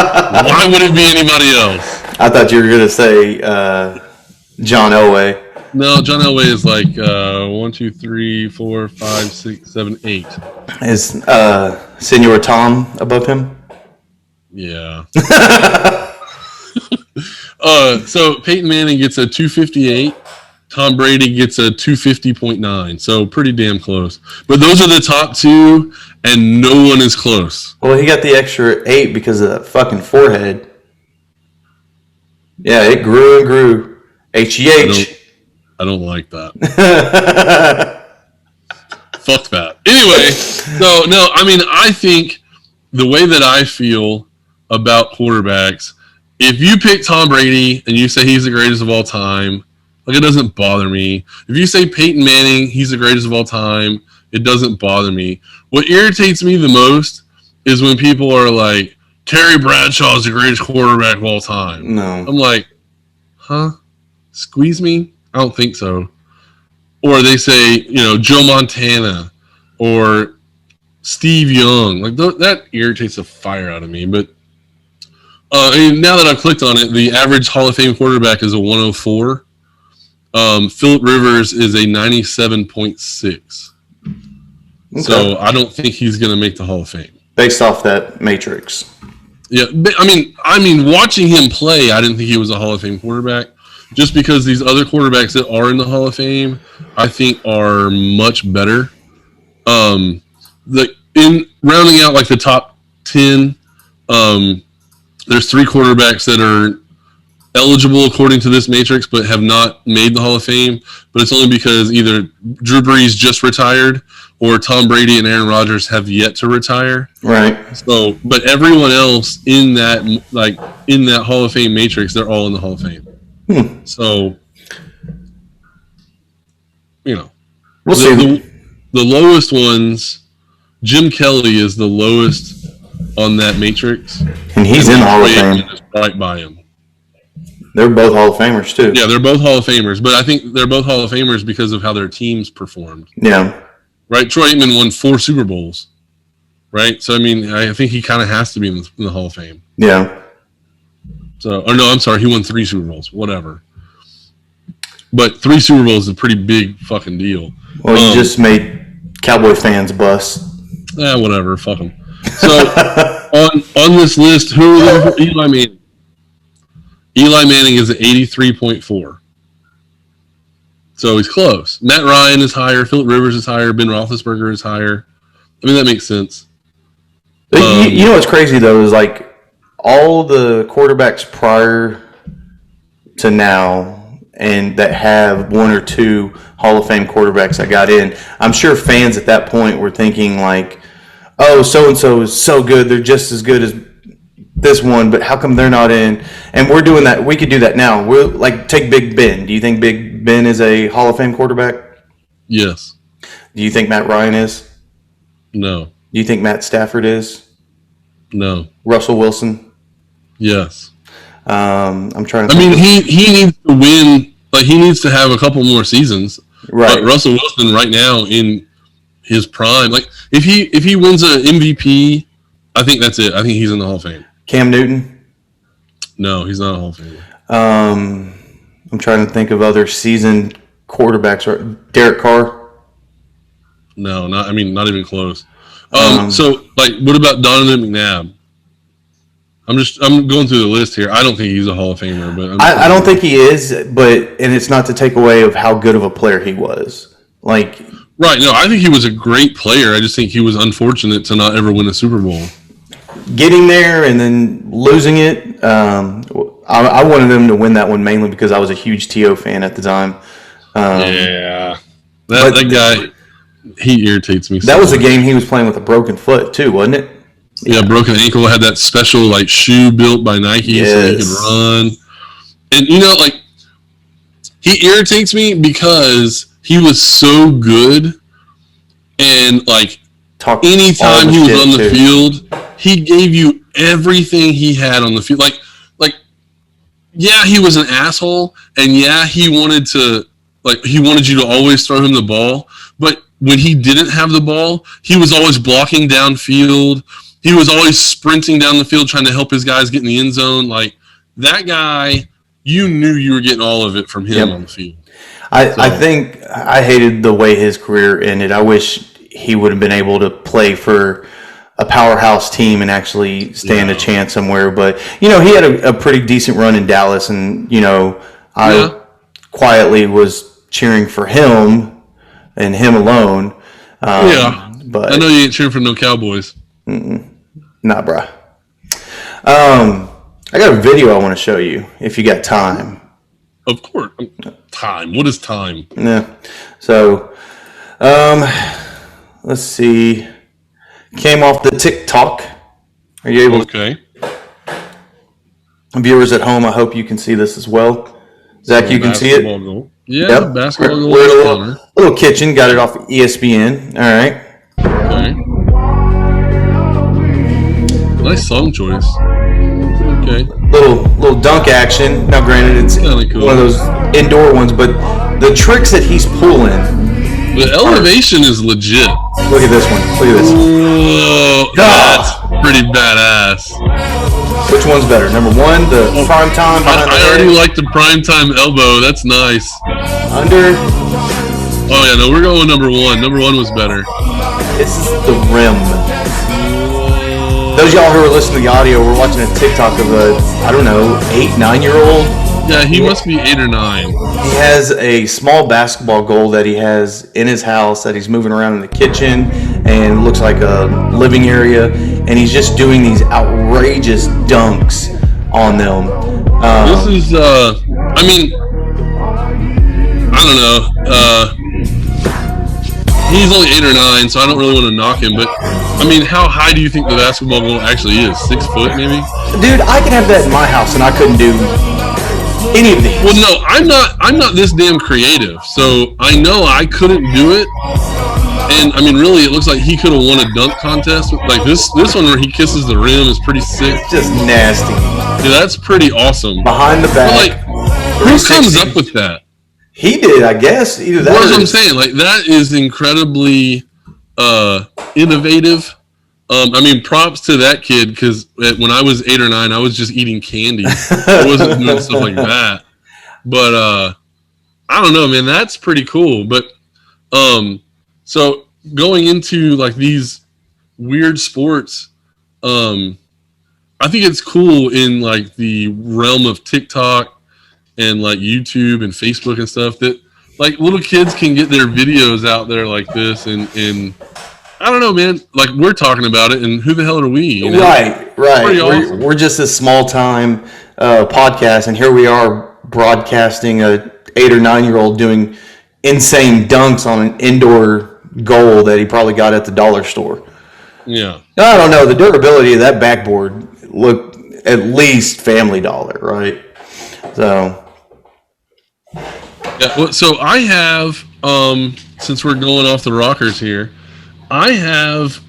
Why would it be anybody else? I thought you were going to say John Elway. No, John Elway is like 1, 2, 3, 4, 5, 6, 7, 8. Is Senor Tom above him? Yeah. So Peyton Manning gets a 258. Tom Brady gets a 250.9. So pretty damn close. But those are the top two, and no one is close. Well, he got the extra 8 because of that fucking forehead. Yeah, it grew and grew. H-E-H. I don't like that. Fuck that. Anyway, so no, I mean, I think the way that I feel about quarterbacks, if you pick Tom Brady and you say he's the greatest of all time, like, it doesn't bother me. If you say Peyton Manning, he's the greatest of all time, it doesn't bother me. What irritates me the most is when people are like, Terry Bradshaw is the greatest quarterback of all time. No. I'm like, huh? Squeeze me? I don't think so. Or they say, Joe Montana or Steve Young. Like, that irritates the fire out of me. But now that I've clicked on it, the average Hall of Fame quarterback is a 104. Phillip Rivers is a 97.6. Okay. So I don't think he's going to make the Hall of Fame. Based off that Matrix. Yeah, I mean, watching him play, I didn't think he was a Hall of Fame quarterback. Just because these other quarterbacks that are in the Hall of Fame, I think, are much better. In rounding out like the top 10, there's 3 quarterbacks that are eligible according to this matrix, but have not made the Hall of Fame. But it's only because either Drew Brees just retired or Tom Brady and Aaron Rodgers have yet to retire. Right. So, but everyone else in that Hall of Fame matrix, they're all in the Hall of Fame. So, we'll see. The lowest ones, Jim Kelly is the lowest on that matrix, and he's in the Hall of Fame. Is right by him. They're both Hall of Famers too. Yeah, they're both Hall of Famers, but I think they're both Hall of Famers because of how their teams performed. Yeah. Right. Troy Aikman won 4 Super Bowls. right? So I mean, I think he kind of has to be in the Hall of Fame. Yeah. So, or no, I'm sorry, he won 3 Super Bowls, whatever. But 3 Super Bowls is a pretty big fucking deal. Well, you just made Cowboy fans bust. Whatever, fuck them. So on this list, who are we? Eli Manning. Eli Manning is at 83.4. So he's close. Matt Ryan is higher. Phillip Rivers is higher. Ben Roethlisberger is higher. I mean, that makes sense. You know what's crazy, though, is like all the quarterbacks prior to now and that have 1 or 2 Hall of Fame quarterbacks that got in, I'm sure fans at that point were thinking like, oh, so-and-so is so good. They're just as good as this one, but how come they're not in? And we're doing that. We could do that now. We're like, take Big Ben. Do you think Big Ben is a Hall of Fame quarterback? Yes. Do you think Matt Ryan is? No. Do you think Matt Stafford is? No. Russell Wilson? Yes. I'm trying to I mean, he needs to win. Like, he needs to have a couple more seasons. Right. But Russell Wilson right now in his prime, like if he wins an MVP, I think that's it. I think he's in the Hall of Fame. Cam Newton? No, he's not a Hall of Fame. I'm trying to think of other seasoned quarterbacks. Derek Carr? No, not even close. So like, what about Donovan McNabb? I'm going through the list here. I don't think he's a Hall of Famer, but I don't think he is. And it's not to take away of how good of a player he was. Like, right? No, I think he was a great player. I just think he was unfortunate to not ever win a Super Bowl. Getting there and then losing it. I wanted him to win that one mainly because I was a huge T.O. fan at the time. That guy, he irritates me. That was a game he was playing with a broken foot too, wasn't it? Yeah, broken ankle. Had that special like shoe built by Nike so he could run. And you know, like, he irritates me because he was so good, and like anytime he was on the field, he gave you everything he had on the field. Like, yeah, he was an asshole, and yeah, he wanted you to always throw him the ball. But when he didn't have the ball, he was always blocking downfield. He was always sprinting down the field trying to help his guys get in the end zone. Like, that guy, you knew you were getting all of it from him on the field. I think I hated the way his career ended. I wish he would have been able to play for a powerhouse team and actually stand a chance somewhere. But, you know, he had a pretty decent run in Dallas, and, you know, I quietly was cheering for him and him alone. But I know you ain't cheering for no Cowboys. Nah, bruh. I got a video I want to show you if you got time. Of course. Time. What is time? Yeah. So, let's see. Came off the TikTok. Are you able to? Viewers at home, I hope you can see this as well. Zach, you can see it? Goal. Yeah, basketball goal. We're a little kitchen. Got it off ESPN. All right. Okay. Nice song choice. Okay. Little dunk action. Now, granted, it's cool. One of those indoor ones, but the tricks that he's pulling. The elevation is legit. Look at this one. Look at this. Whoa, that's pretty badass. Which one's better? Number one, the prime time. I already like the prime time elbow. That's nice. Under. Oh yeah, no, we're going number one. Number one was better. This is the rim. Those of y'all who are listening to the audio, we're watching a TikTok of a, 8, 9-year-old. Yeah, he must be 8 or 9. He has a small basketball goal that he has in his house that he's moving around in the kitchen, and looks like a living area, and he's just doing these outrageous dunks on them. This is, I don't know. He's only 8 or 9, so I don't really want to knock him, but I mean, how high do you think the basketball goal actually is? 6 foot, maybe? Dude, I could have that in my house, and I couldn't do any of these. Well, no, I'm not this damn creative, so I know I couldn't do it. And I mean, really, it looks like he could have won a dunk contest. Like this one where he kisses the rim is pretty sick. It's just nasty. Dude, that's pretty awesome. Behind the back. But like, who comes up with that? He did, I guess. Either that. That's what I'm saying. Like, that is incredibly innovative. I mean, props to that kid because when I was 8 or 9, I was just eating candy. I wasn't doing stuff like that. But I don't know, man. That's pretty cool. But so going into like these weird sports, I think it's cool in like the realm of TikTok and like YouTube and Facebook and stuff that like little kids can get their videos out there like this and I don't know, man. Like we're talking about it, and who the hell are we? You know? Right. Awesome. We're just a small time podcast, and here we are broadcasting a 8 or 9-year-old doing insane dunks on an indoor goal that he probably got at the dollar store. Yeah. I don't know. The durability of that backboard looked at least Family Dollar, right? So. Yeah. Well, so I have, since we're going off the rockers here, I have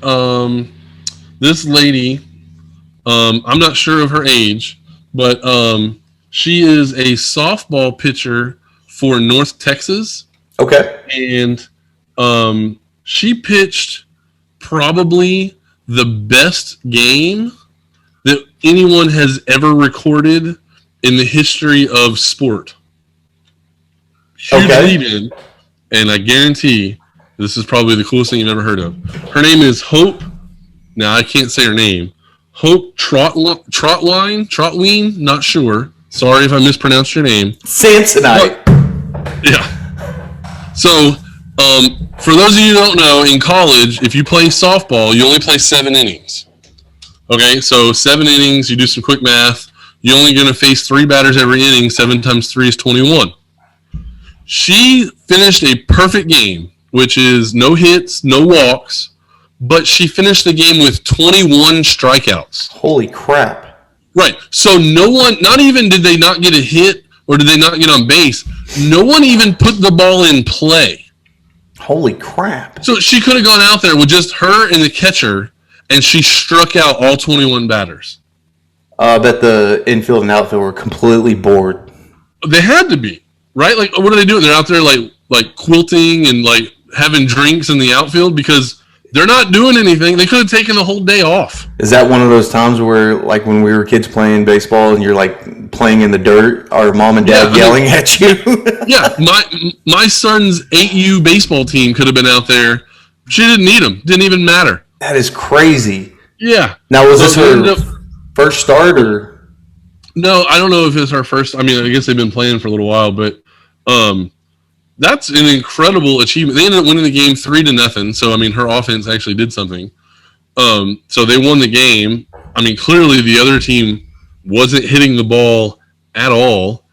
this lady. I'm not sure of her age, but she is a softball pitcher for North Texas. Okay. And she pitched probably the best game that anyone has ever recorded in the history of sport. Huge lead in, and I guarantee this is probably the coolest thing you've ever heard of. Her name is Hope. Now I can't say her name. Hope Trotwine, not sure. Sorry if I mispronounced your name. Samsonite. Yeah. So, for those of you who don't know, in college, if you play softball, you only play 7 innings. Okay, so 7 innings, you do some quick math. You're only going to face 3 batters every inning. 7 times 3 is 21. She finished a perfect game, which is no hits, no walks, but she finished the game with 21 strikeouts. Holy crap. Right. So no one, not even did they not get a hit or did they not get on base, no one even put the ball in play. Holy crap. So she could have gone out there with just her and the catcher, and she struck out all 21 batters. I bet the infield and outfield were completely bored. They had to be. Right? Like, what are they doing? They're out there like quilting and like having drinks in the outfield because they're not doing anything. They could have taken the whole day off. Is that one of those times where, like, when we were kids playing baseball and you're like playing in the dirt, our mom and dad yelling at you? Yeah, my son's 8U baseball team could have been out there. She didn't need them. Didn't even matter. That is crazy. Yeah. Now, was this her first start or? No, I don't know if it's her first. I mean, I guess they've been playing for a little while, but that's an incredible achievement. They ended up winning the game 3-0. So, I mean, her offense actually did something. So they won the game. I mean, clearly the other team wasn't hitting the ball at all.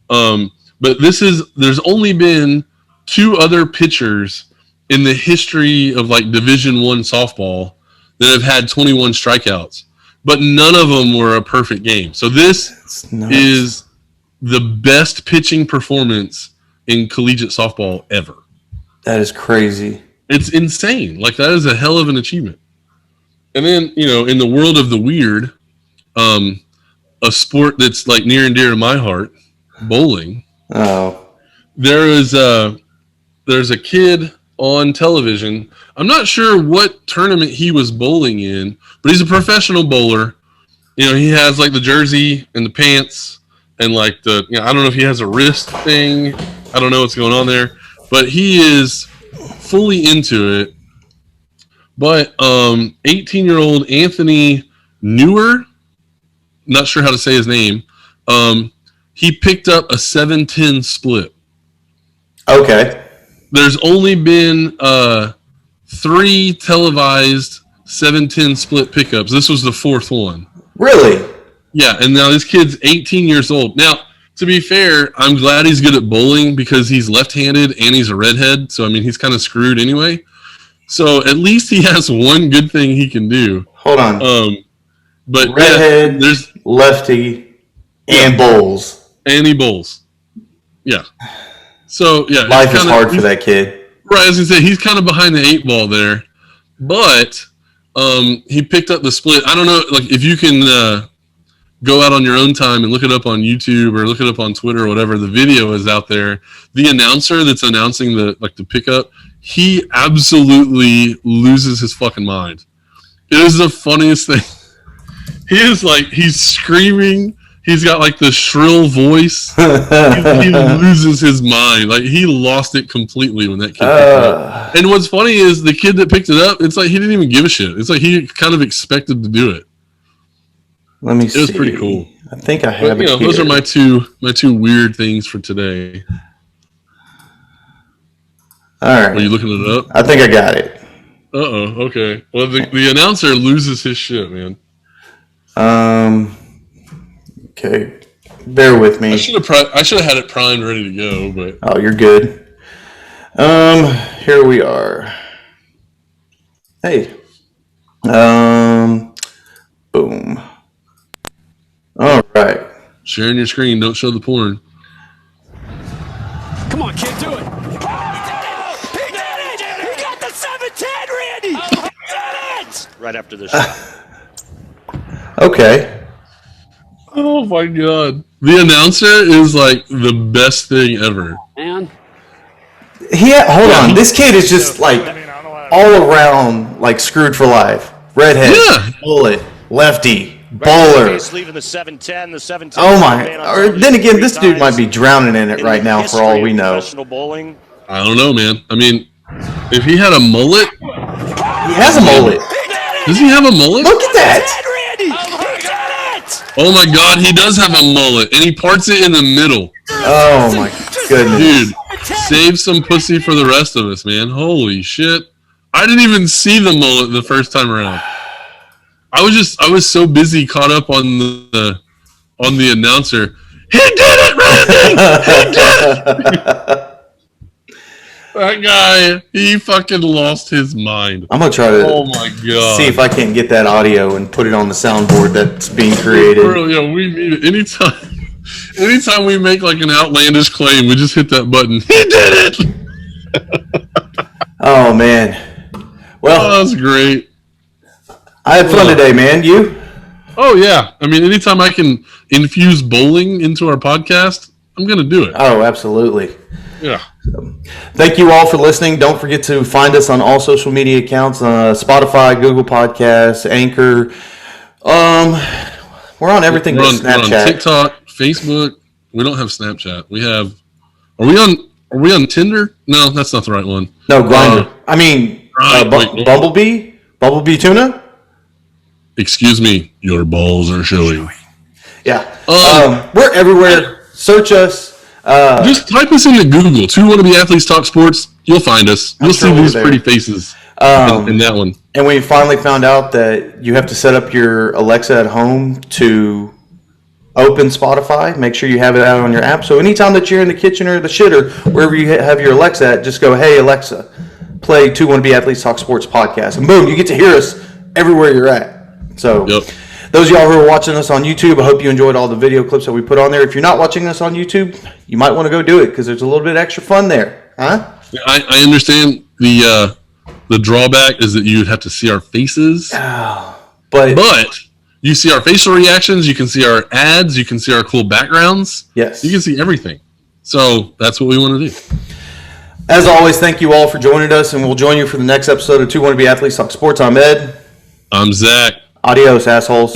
But there's only been 2 other pitchers in the history of like Division I softball that have had 21 strikeouts, but none of them were a perfect game. So this is the best pitching performance in collegiate softball ever. That is crazy. It's insane. Like, that is a hell of an achievement. And then, you know, in the world of the weird, a sport that's like near and dear to my heart, bowling. Oh. There's a kid on television. I'm not sure what tournament he was bowling in, but he's a professional bowler. You know, he has like the jersey and the pants and like the, you know, I don't know if he has a wrist thing. I don't know what's going on there, but he is fully into it. But 18-year-old Anthony Newer, not sure how to say his name, he picked up a 7-10 split. Okay. There's only been 3 televised 7-10 split pickups. This was the 4th one. Really? Yeah, and now this kid's 18 years old. Now, to be fair, I'm glad he's good at bowling because he's left-handed and he's a redhead. So, I mean, he's kind of screwed anyway. So, at least he has one good thing he can do. Hold on. But redhead, yeah, there's lefty, and bowls. And he bowls. Yeah. So, yeah. Life is hard for that kid. Right, as I say, he's kind of behind the 8 ball there. But he picked up the split. I don't know, like, if you can go out on your own time and look it up on YouTube or look it up on Twitter or whatever, the video is out there. The announcer that's announcing the pickup, he absolutely loses his fucking mind. It is the funniest thing. He's screaming. He's got like the shrill voice. He loses his mind. Like he lost it completely when that kid picked it up. And what's funny is the kid that picked it up, it's like he didn't even give a shit. It's like he kind of expected to do it. Let me see. It was pretty cool. I think I have it. You know, those are my two weird things for today. All right. Are you looking it up? I think I got it. Okay. Well, the announcer loses his shit, man. Okay. Bear with me. I should have had it primed, ready to go, but oh, you're good. Here we are. Hey. Boom. All right. Sharing your screen. Don't show the porn. Come on, kid, do it. He did it! He got the 710, Randy! He did it! Right after this shot. Okay. Oh my god. The announcer is like the best thing ever. Man. Hold on. This kid is just like all around like screwed for life. Redhead, bullet, lefty, bowler. Leaving the 710, the 710. Oh my! Or then again, this dude might be drowning in it right now, for all we know. Professional bowling. I don't know, man. I mean, if he had a mullet, he has a mullet. Does he have a mullet? Look at that! Oh my god, he does have a mullet, and he parts it in the middle. Oh my goodness, dude! Save some pussy for the rest of us, man. Holy shit! I didn't even see the mullet the first time around. I was so busy caught up on the announcer. He did it, Randy! He did it! That guy, he fucking lost his mind. I'm gonna try to see if I can't get that audio and put it on the soundboard that's being created. Yeah, we need it. Anytime we make like an outlandish claim, we just hit that button. He did it! Oh man. Well, that's great. I had fun today, man. You? Oh yeah. I mean, anytime I can infuse bowling into our podcast, I'm gonna do it. Oh, absolutely. Yeah. So, thank you all for listening. Don't forget to find us on all social media accounts: Spotify, Google Podcasts, Anchor. We're on everything but Snapchat. We're on TikTok, Facebook. We don't have Snapchat. We have. Are we on Tinder? No, that's not the right one. No, Grindr. Bumblebee Tuna. Excuse me, your balls are showing. Yeah. We're everywhere. Search us. Just type us into Google. 2 Wannabe Athletes Talk Sports. You'll find us. You'll see these pretty faces in that one. And we finally found out that you have to set up your Alexa at home to open Spotify. Make sure you have it out on your app. So anytime that you're in the kitchen or the shitter, wherever you have your Alexa at, just go, hey, Alexa, play 2 Wannabe Athletes Talk Sports podcast. And boom, you get to hear us everywhere you're at. So those of y'all who are watching us on YouTube, I hope you enjoyed all the video clips that we put on there. If you're not watching us on YouTube, you might want to go do it because there's a little bit extra fun there. Huh? I understand the drawback is that you'd have to see our faces. But you see our facial reactions, you can see our ads, you can see our cool backgrounds. Yes. You can see everything. So that's what we want to do. As always, thank you all for joining us, and we'll join you for the next episode of 2 Wannabe Athletes Talk Sports. I'm Ed. I'm Zach. Adios, assholes.